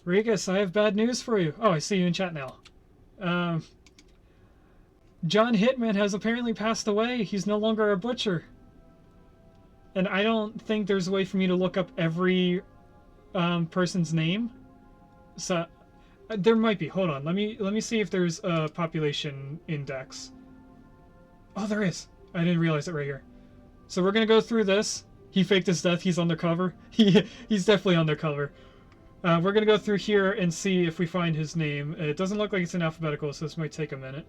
Regus, I have bad news for you. Oh, I see you in chat now. John Hitman has apparently passed away. He's no longer a butcher. And I don't think there's a way for me to look up every person's name. So there might be. Hold on. Let me see if there's a population index. Oh, there is. I didn't realize it right here. So we're gonna go through this. He faked his death. He's undercover. He's definitely undercover. We're gonna go through here and see if we find his name. It doesn't look like it's in alphabetical, so this might take a minute.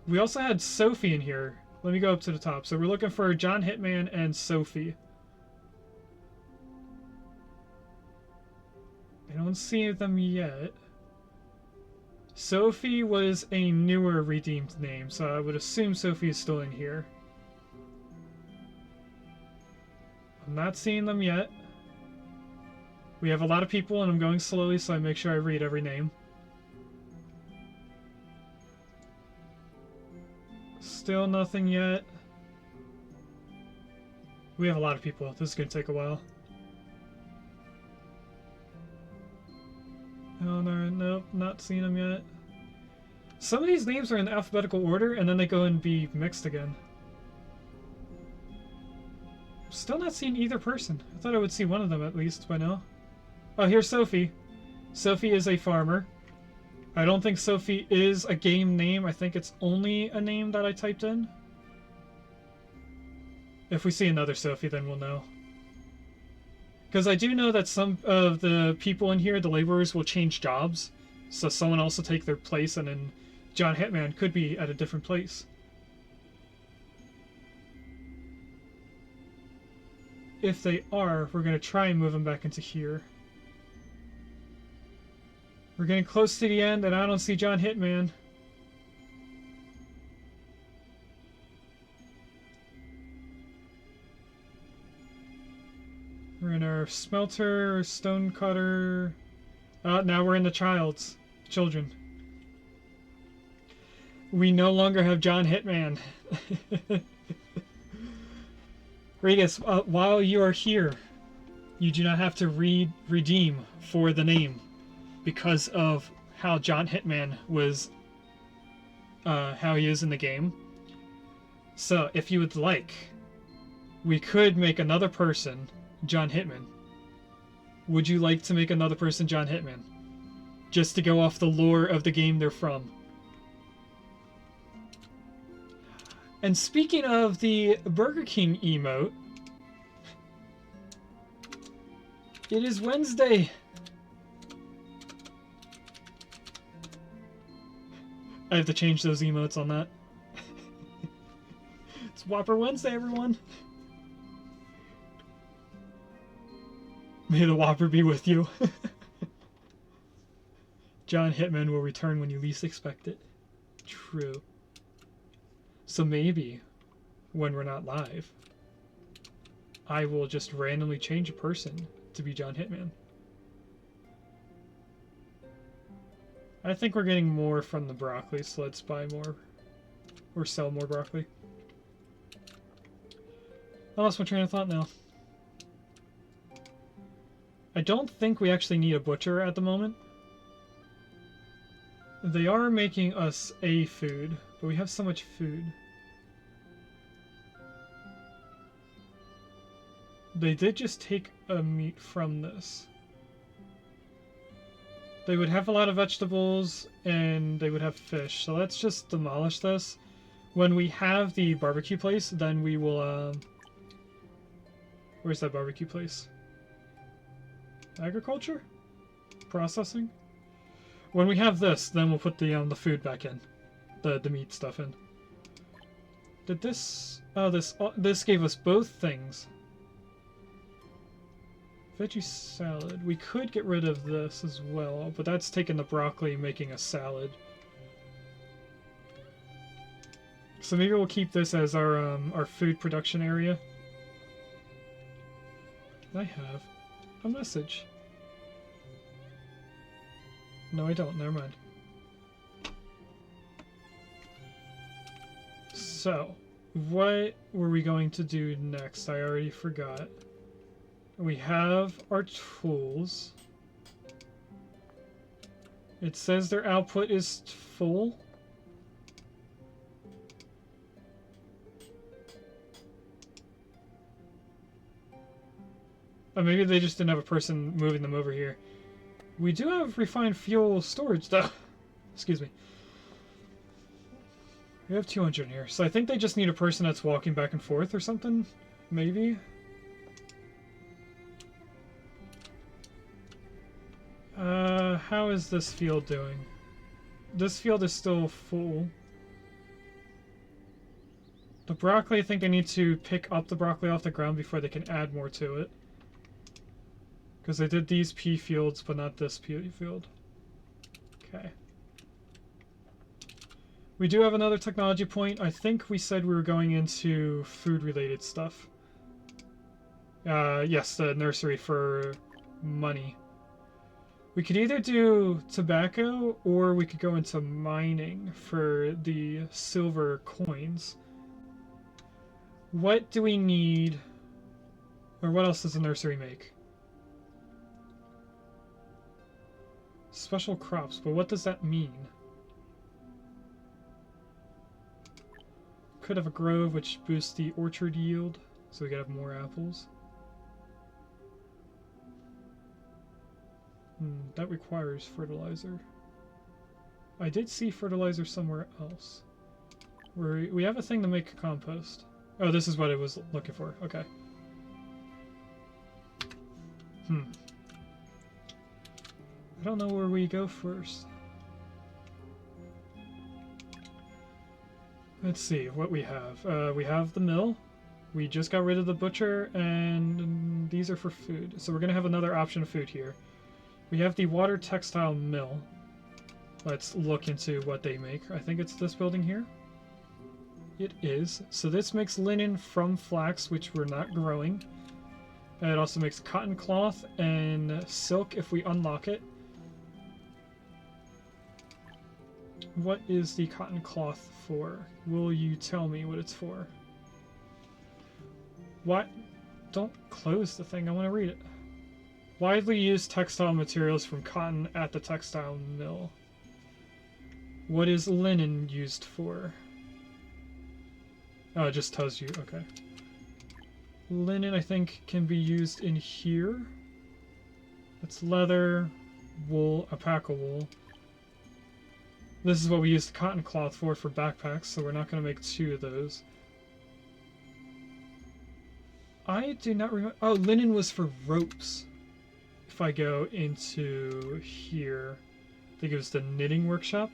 We also had Sophie in here. Let me go up to the top. So we're looking for John Hitman and Sophie. I don't see them yet. Sophie was a newer redeemed name, so I would assume Sophie is still in here. I'm not seeing them yet. We have a lot of people and I'm going slowly, so I make sure I read every name. Still nothing yet. We have a lot of people. This is going to take a while. Oh no, nope, not seeing them yet. Some of these names are in alphabetical order and then they go and be mixed again. Still not seeing either person. I thought I would see one of them at least by now. Oh, here's Sophie. Sophie is a farmer. I don't think Sophie is a game name. I think it's only a name that I typed in. If we see another Sophie, then we'll know. Because I do know that some of the people in here, the laborers, will change jobs. So someone else will take their place, and then John Hitman could be at a different place. If they are, we're going to try and move them back into here. We're getting close to the end, and I don't see John Hitman. We're in our smelter, stone cutter. Now we're in the children. We no longer have John Hitman. Regus, while you are here, you do not have to redeem for the name because of how John Hitman was, how he is in the game. So, if you would like, we could make another person John Hitman. Would you like to make another person John Hitman? Just to go off the lore of the game they're from. And speaking of the Burger King emote, it is Wednesday. I have to change those emotes on that. It's Whopper Wednesday, everyone. May the Whopper be with you. John Hitman will return when you least expect it. True. So maybe, when we're not live, I will just randomly change a person to be John Hitman. I think we're getting more from the broccoli, so let's buy more. Or sell more broccoli. I lost my train of thought now. I don't think we actually need a butcher at the moment. They are making us a food, but we have so much food. They did just take a meat from this. They would have a lot of vegetables, and they would have fish. So let's just demolish this. When we have the barbecue place, then we will, where's that barbecue place? Agriculture? Processing? When we have this, then we'll put the food back in. The meat stuff in. Did this... Oh, this gave us both things. Veggie salad. We could get rid of this as well, but that's taking the broccoli and making a salad. So maybe we'll keep this as our food production area. I have a message. No, I don't. Never mind. So, what were we going to do next? I already forgot. We have our tools. It says their output is full. Oh, maybe they just didn't have a person moving them over here. We do have refined fuel storage, though. Excuse me. We have 200 in here, so I think they just need a person that's walking back and forth or something. Maybe. How is this field doing? This field is still full. The broccoli, I think I need to pick up the broccoli off the ground before they can add more to it. Because I did these pea fields, but not this pea field. Okay. We do have another technology point. I think we said we were going into food-related stuff. Yes, the nursery for money. We could either do tobacco, or we could go into mining for the silver coins. What do we need? Or what else does the nursery make? Special crops, but what does that mean? Could have a grove which boosts the orchard yield, so we could have more apples. That requires fertilizer. I did see fertilizer somewhere else. We have a thing to make compost. Oh, this is what I was looking for. Okay. I don't know where we go first. Let's see what we have. We have the mill. We just got rid of the butcher, and these are for food. So we're going to have another option of food here. We have the water textile mill. Let's look into what they make. I think it's this building here. It is. So this makes linen from flax, which we're not growing. And it also makes cotton cloth and silk if we unlock it. What is the cotton cloth for? Will you tell me what it's for? What? Don't close the thing. I want to read it. Widely used textile materials from cotton at the textile mill. What is linen used for? Oh, it just tells you. Okay. Linen, I think, can be used in here. It's leather, wool, alpaca wool. This is what we use the cotton cloth for backpacks, so we're not going to make two of those. I do not remember. Oh, linen was for ropes. If I go into here, I think it was the knitting workshop.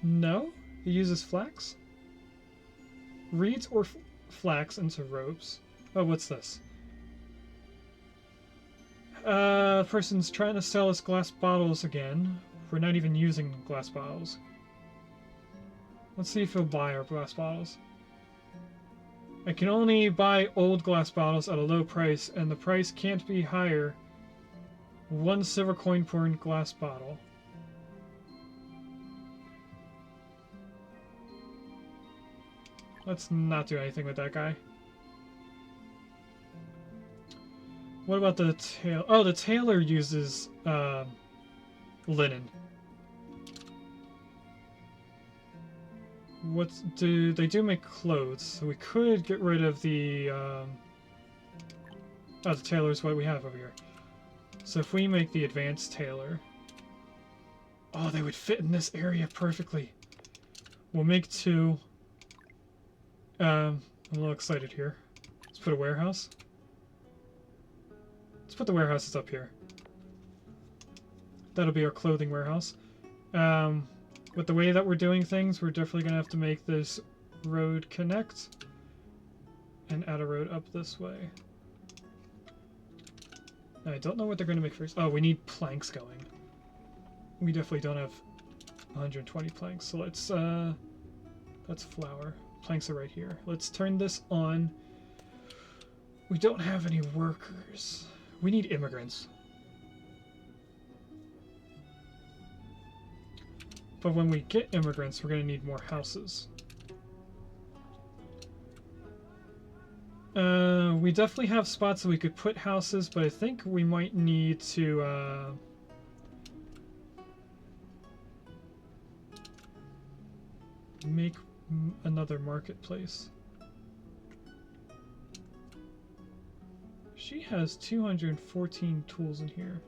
No, it uses flax. Reeds or flax into ropes. Oh, what's this? Person's trying to sell us glass bottles again. We're not even using glass bottles. Let's see if he'll buy our glass bottles. I can only buy old glass bottles at a low price, and the price can't be higher. 1 silver coin per glass bottle. Let's not do anything with that guy. What about the tail? Oh, the tailor uses linen. They do make clothes, so we could get rid of the oh, the tailor is what we have over here. So if we make the advanced tailor, oh, they would fit in this area perfectly. We'll make 2. I'm a little excited here. Let's put a warehouse. Let's put the warehouses up here. That'll be our clothing warehouse. With the way that we're doing things, we're definitely going to have to make this road connect and add a road up this way. I don't know what they're going to make first. Oh, we need planks going. We definitely don't have 120 planks, so that's flour. Planks are right here. Let's turn this on. We don't have any workers. We need immigrants. But when we get immigrants, we're going to need more houses. We definitely have spots that we could put houses, but I think we might need to make another marketplace. She has 214 tools in here.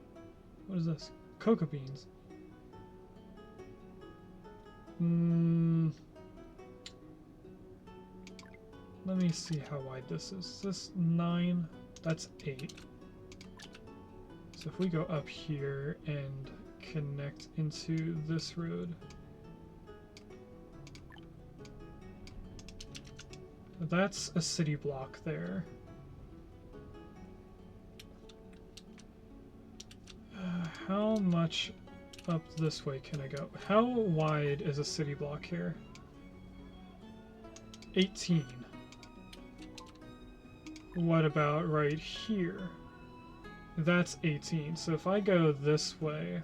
What is this? Cocoa beans. Let me see how wide this is. Is this 9? That's 8. So if we go up here and connect into this road. That's a city block there. How much up this way can I go? How wide is a city block here? 18. What about right here? That's 18. So if I go this way,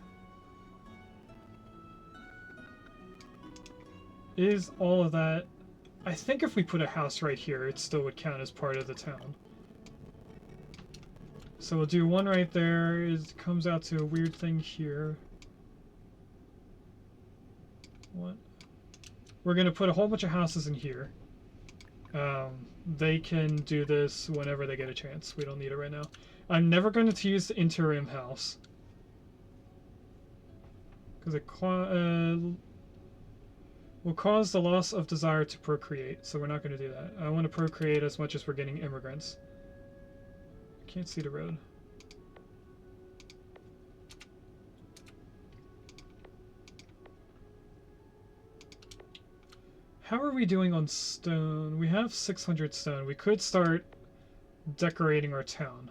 is all of that... I think if we put a house right here, it still would count as part of the town. So we'll do one right there. It comes out to a weird thing here. What? We're going to put a whole bunch of houses in here. They can do this whenever they get a chance. We don't need it right now. I'm never going to use the interim house. Because it will cause the loss of desire to procreate. So we're not going to do that. I want to procreate as much as we're getting immigrants. I can't see the road. How are we doing on stone? We have 600 stone. We could start decorating our town.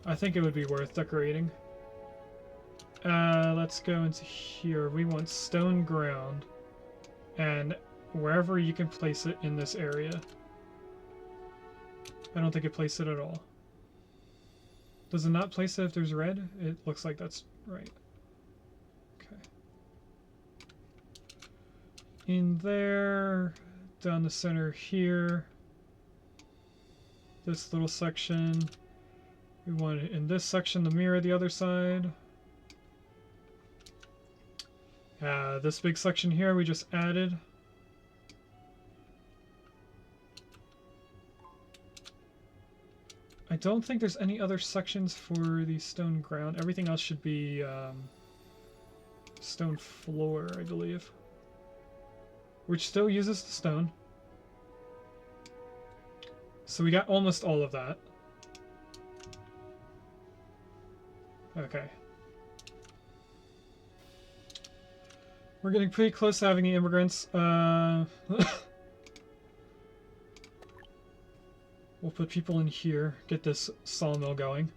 I think it would be worth decorating. Let's go into here. We want stone ground. And wherever you can place it in this area. I don't think it placed it at all. Does it not place it if there's red? It looks like that's right. Okay. In there, down the center here. This little section. We want it in this section to mirror the other side. This big section here we just added. I don't think there's any other sections for the stone ground. Everything else should be stone floor, I believe. which still uses the stone. So we got almost all of that. Okay. We're getting pretty close to having the immigrants. We'll put people in here, get this sawmill going.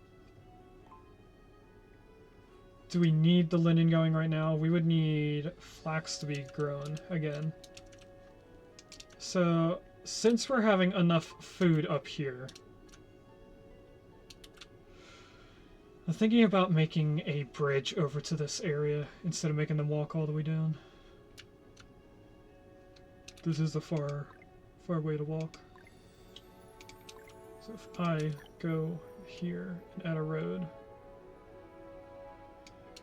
Do we need the linen going right now? We would need flax to be grown again. So, since we're having enough food up here, I'm thinking about making a bridge over to this area instead of making them walk all the way down. This is a far way to walk. So if I go here and add a road,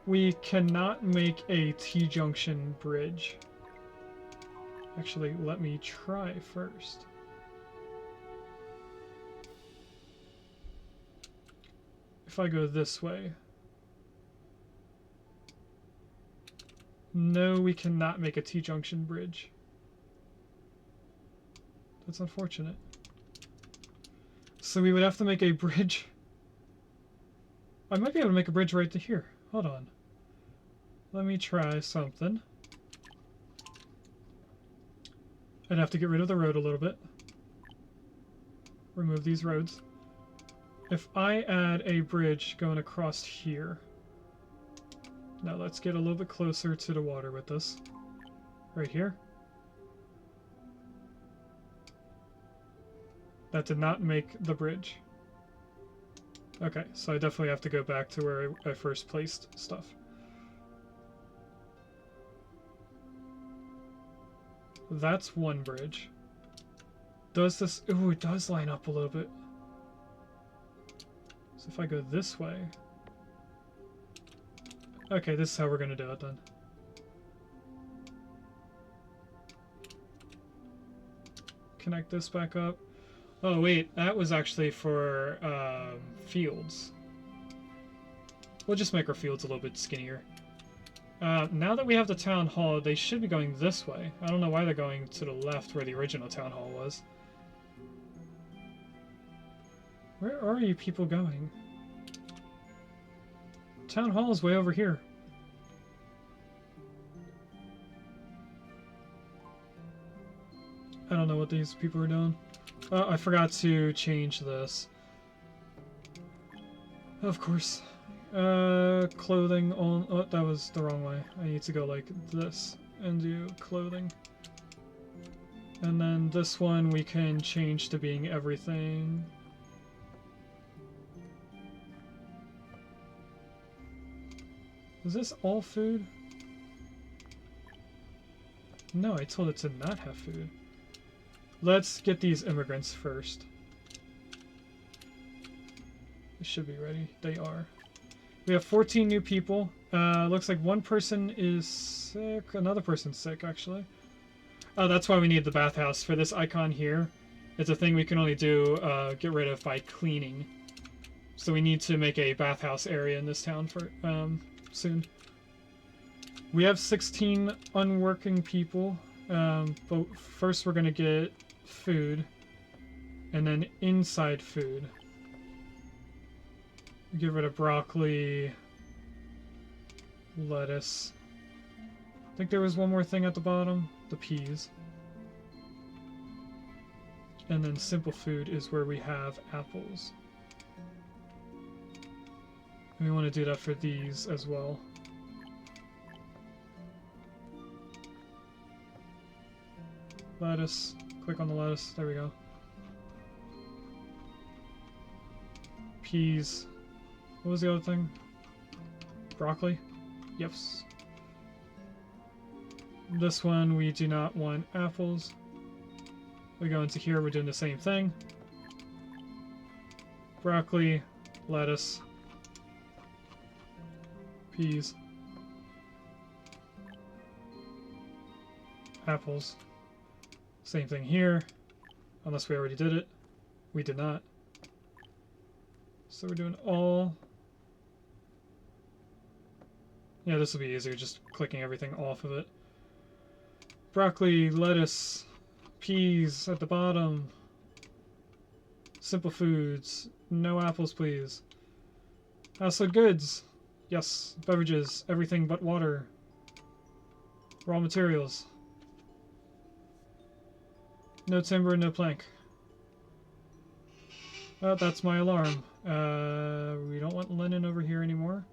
we cannot make a T-junction bridge. Actually, let me try first. If I go this way. No, we cannot make a T-junction bridge. That's unfortunate. So we would have to make a bridge. I might be able to make a bridge right to here. Hold on. Let me try something. I'd have to get rid of the road a little bit. Remove these roads. If I add a bridge going across here. Now let's get a little bit closer to the water with this. Right here. That did not make the bridge. Okay, so I definitely have to go back to where I first placed stuff. That's one bridge. Does this... Ooh, it does line up a little bit. So if I go this way... Okay, this is how we're going to do it then. Connect this back up. Oh wait, that was actually for fields. We'll just make our fields a little bit skinnier. Now that we have the town hall, they should be going this way. I don't know why they're going to the left where the original town hall was. Where are you people going? Town hall is way over here. I don't know what these people are doing. I forgot to change this. Of course. Clothing on... Oh, that was the wrong way. I need to go like this and do clothing. And then this one we can change to being everything. Is this all food? No, I told it to not have food. Let's get these immigrants first. They should be ready. They are. We have 14 new people. Looks like one person is sick. Another person's sick, actually. Oh, that's why we need the bathhouse. For this icon here, it's a thing we can only do, get rid of by cleaning. So we need to make a bathhouse area in this town for soon. We have 16 unworking people. But first we're going to get food. And then inside food. Get rid of broccoli, lettuce. I think there was one more thing at the bottom. The peas. And then simple food is where we have apples. And we want to do that for these as well. Lettuce. Click on the lettuce. There we go. Peas. What was the other thing? Broccoli? Yes. This one we do not want apples. We go into here, we're doing the same thing. Broccoli, lettuce, peas, apples. Same thing here, unless we already did it. We did not. So we're doing all... Yeah, this will be easier, just clicking everything off of it. Broccoli, lettuce, peas at the bottom. Simple foods. No apples, please. Household goods. Yes. Beverages. Everything but water. Raw materials. No timber, no plank. Oh, that's my alarm. We don't want linen over here anymore.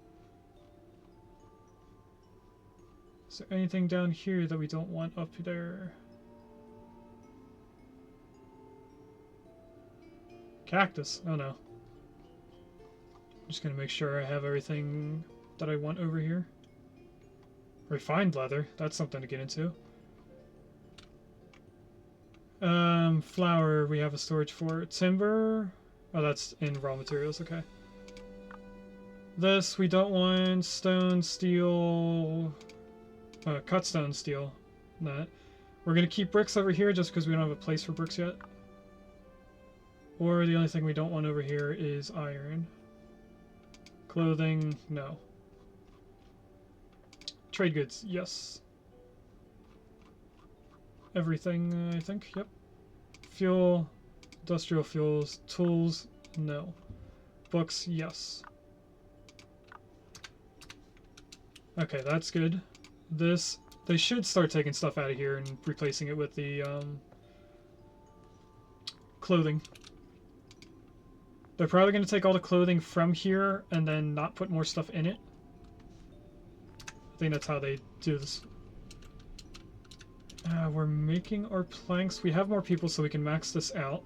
Is there anything down here that we don't want up there? Cactus. Oh no. I'm just gonna make sure I have everything that I want over here. Refined leather. That's something to get into. Flour. We have a storage for. Timber. Oh, that's in raw materials. Okay. This we don't want. Stone, steel. Cut stone, steel. That. We're gonna keep bricks over here just because we don't have a place for bricks yet. Or the only thing we don't want over here is iron. Clothing, no. Trade goods, yes. Everything, I think, yep. Fuel, industrial fuels, tools, no. Books, yes. Okay, that's good. This, they should start taking stuff out of here and replacing it with the clothing. They're probably going to take all the clothing from here and then not put more stuff in it. I think that's how they do this. We're making our planks. We have more people so we can max this out.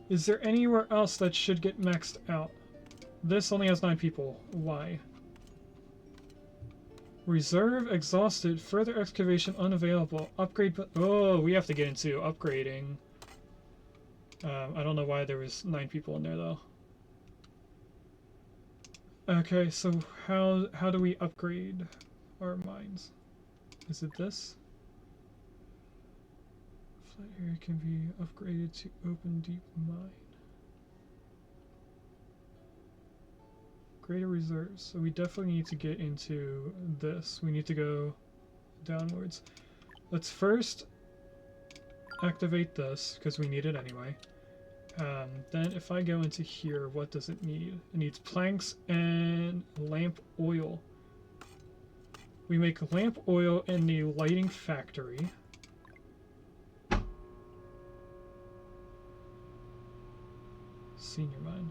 Is there anywhere else that should get maxed out? This only has 9 people. Why? Reserve exhausted. Further excavation unavailable. Upgrade. Oh, we have to get into upgrading. I don't know why there was 9 people in there though. Okay, so how do we upgrade our mines? Is it this? Flat area can be upgraded to open deep mine. Greater reserves. So we definitely need to get into this. We need to go downwards. Let's first activate this because we need it anyway. Then if I go into here, what does it need? It needs planks and lamp oil. We make lamp oil in the lighting factory. Senior mine.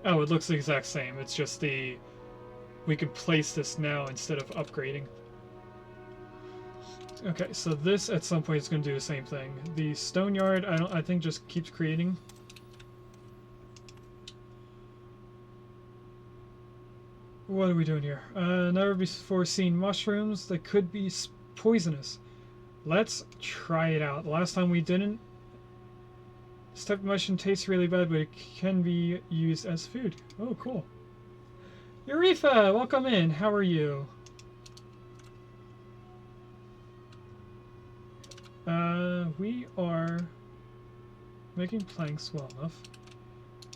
Oh, it looks the exact same. It's just the... we can place this now instead of upgrading. Okay, so this at some point is going to do the same thing. The stone yard, I think just keeps creating. What are we doing here? Never before seen mushrooms. They could be poisonous. Let's try it out. Last time we didn't. This type of mushroom tastes really bad, but it can be used as food. Oh, cool. Eureka! Welcome in. How are you? We are making planks well enough.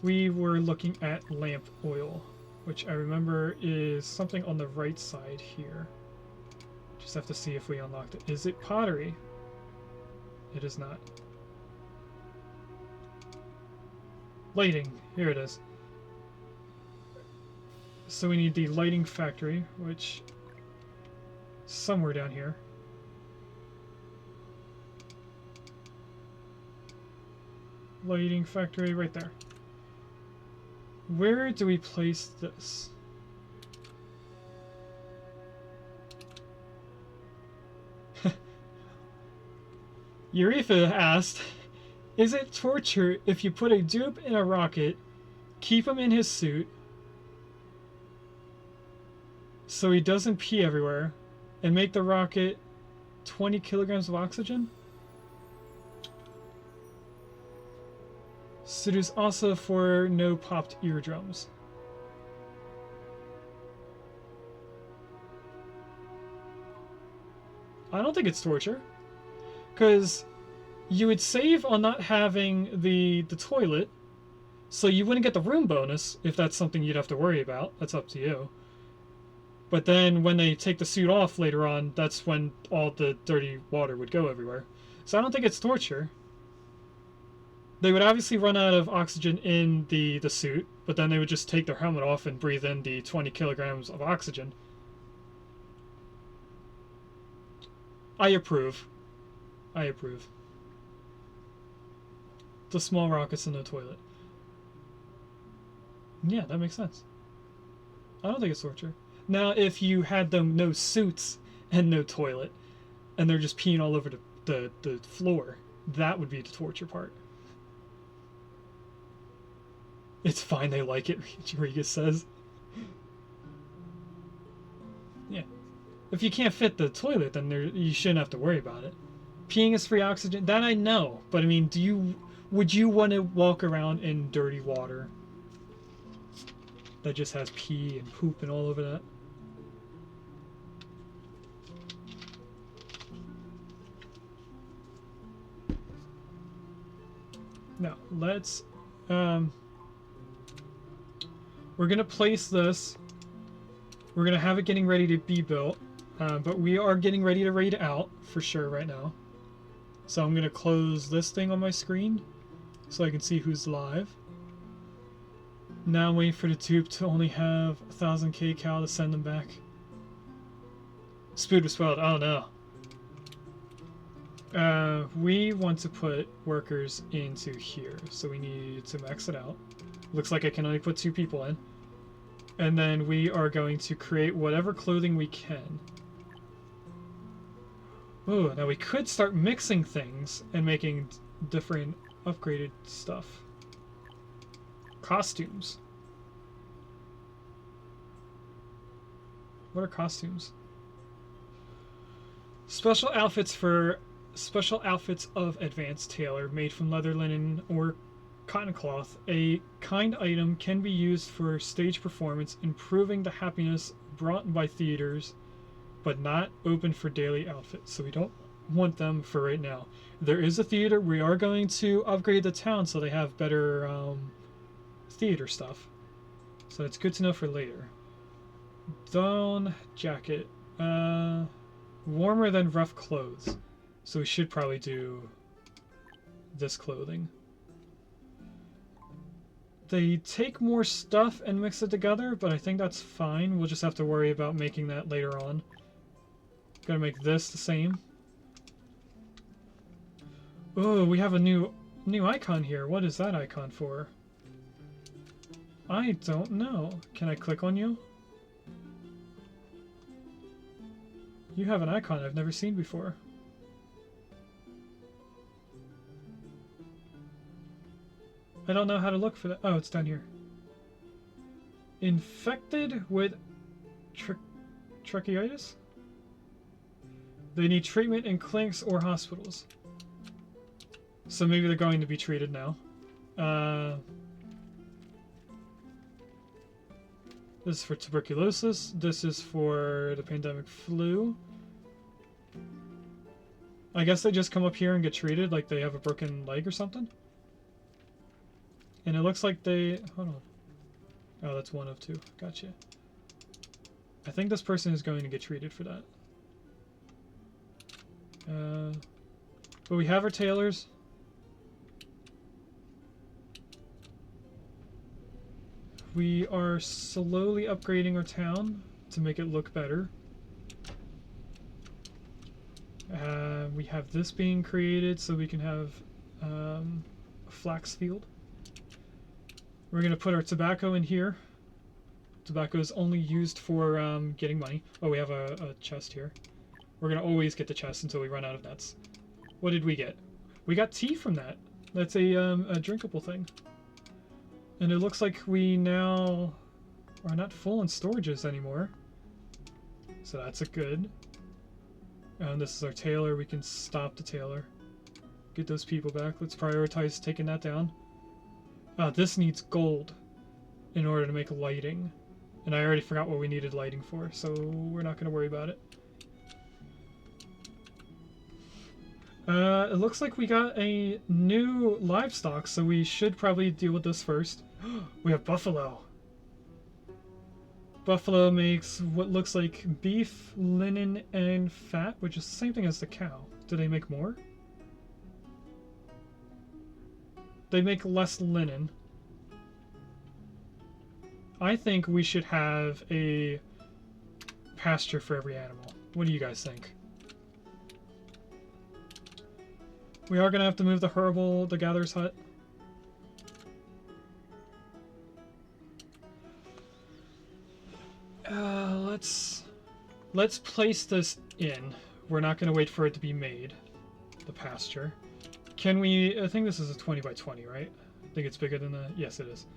We were looking at lamp oil, which I remember is something on the right side here. Just have to see if we unlocked it. Is it pottery? It is not. Lighting. Here it is. So we need the lighting factory, which is somewhere down here. Lighting factory right there. Where do we place this? Eureka asked, is it torture if you put a dupe in a rocket, keep him in his suit, so he doesn't pee everywhere, and make the rocket 20 kilograms of oxygen? So there's also for no popped eardrums. I don't think it's torture. Because you would save on not having the toilet, So you wouldn't get the room bonus if that's something you'd have to worry about. That's up to you. But then when they take the suit off later on, that's when all the dirty water would go everywhere. So I don't think it's torture. They would obviously run out of oxygen in the suit, but then they would just take their helmet off and breathe in the 20 kilograms of oxygen. I approve. I approve. The small rockets in the toilet. Yeah, that makes sense. I don't think it's torture. Now, if you had them no suits and no toilet, and they're just peeing all over the floor, that would be the torture part. It's fine, they like it, Rodriguez says. Yeah. If you can't fit the toilet, then you shouldn't have to worry about it. Peeing is free oxygen, that I know. But I mean, would you want to walk around in dirty water that just has pee and poop and all over that? Now, let's... we're going to place this. We're going to have it getting ready to be built. But we are getting ready to raid out for sure right now. So I'm going to close this thing on my screen so I can see who's live. Now I'm waiting for the tube to only have 1,000 kcal to send them back. Spood was spelled. Oh no. We want to put workers into here, so we need to max it out. Looks like I can only put 2 people in. And then we are going to create whatever clothing we can. Ooh, now we could start mixing things and making different upgraded stuff. Costumes. What are costumes? Special outfits of advanced tailor made from leather, linen, or cotton cloth. A kind item can be used for stage performance, improving the happiness brought by theaters, but not open for daily outfits. So we don't want them for right now. There is a theater. We are going to upgrade the town so they have better theater stuff. So it's good to know for later. Dawn jacket. Warmer than rough clothes. So we should probably do this clothing. They take more stuff and mix it together, but I think that's fine. We'll just have to worry about making that later on. Gotta make this the same. Oh, we have a new icon here. What is that icon for? I don't know. Can I click on you? You have an icon I've never seen before. I don't know how to look for that. Oh, it's down here. Infected with tracheitis? They need treatment in clinics or hospitals. So maybe they're going to be treated now. This is for tuberculosis. This is for the pandemic flu. I guess they just come up here and get treated like they have a broken leg or something. And it looks like they... Hold on. Oh, that's 1 of 2. Gotcha. I think this person is going to get treated for that. But we have our tailors. We are slowly upgrading our town to make it look better. We have this being created so we can have a flax field. We're going to put our tobacco in here. Tobacco is only used for getting money. Oh, we have a chest here. We're going to always get the chest until we run out of nuts. What did we get? We got tea from that. That's a drinkable thing. And it looks like we now are not full in storages anymore. So that's a good. And this is our tailor. We can stop the tailor. Get those people back. Let's prioritize taking that down. This needs gold in order to make lighting. And I already forgot what we needed lighting for, so we're not going to worry about it. It looks like we got a new livestock, so we should probably deal with this first. We have buffalo. Buffalo makes what looks like beef, linen, and fat, which is the same thing as the cow. Do they make more? They make less linen. I think we should have a pasture for every animal. What do you guys think? We are going to have to move the gatherer's hut. Let's place this in. We're not going to wait for it to be made. The pasture. Can we... I think this is a 20 by 20, right? I think it's bigger than the... Yes, it is.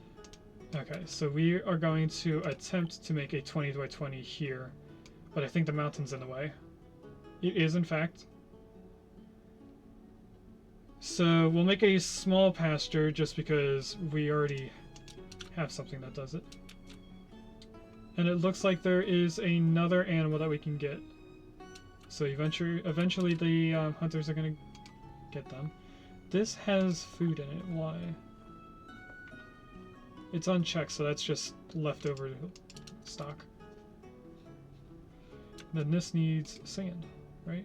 Okay, so we are going to attempt to make a 20 by 20 here. But I think the mountain's in the way. It is, in fact. So we'll make a small pasture just because we already have something that does it. And it looks like there is another animal that we can get. So eventually the hunters are going to get them. This has food in it. Why? It's unchecked, so that's just leftover stock. Then this needs sand, right?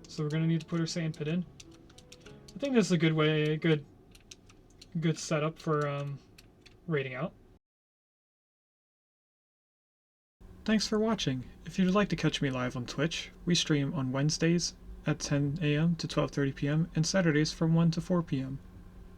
So we're going to need to put our sand pit in. I think this is a good way, good setup for raiding out. Thanks for watching. If you'd like to catch me live on Twitch, we stream on Wednesdays at 10 a.m. to 12:30 p.m. and Saturdays from 1 to 4 p.m.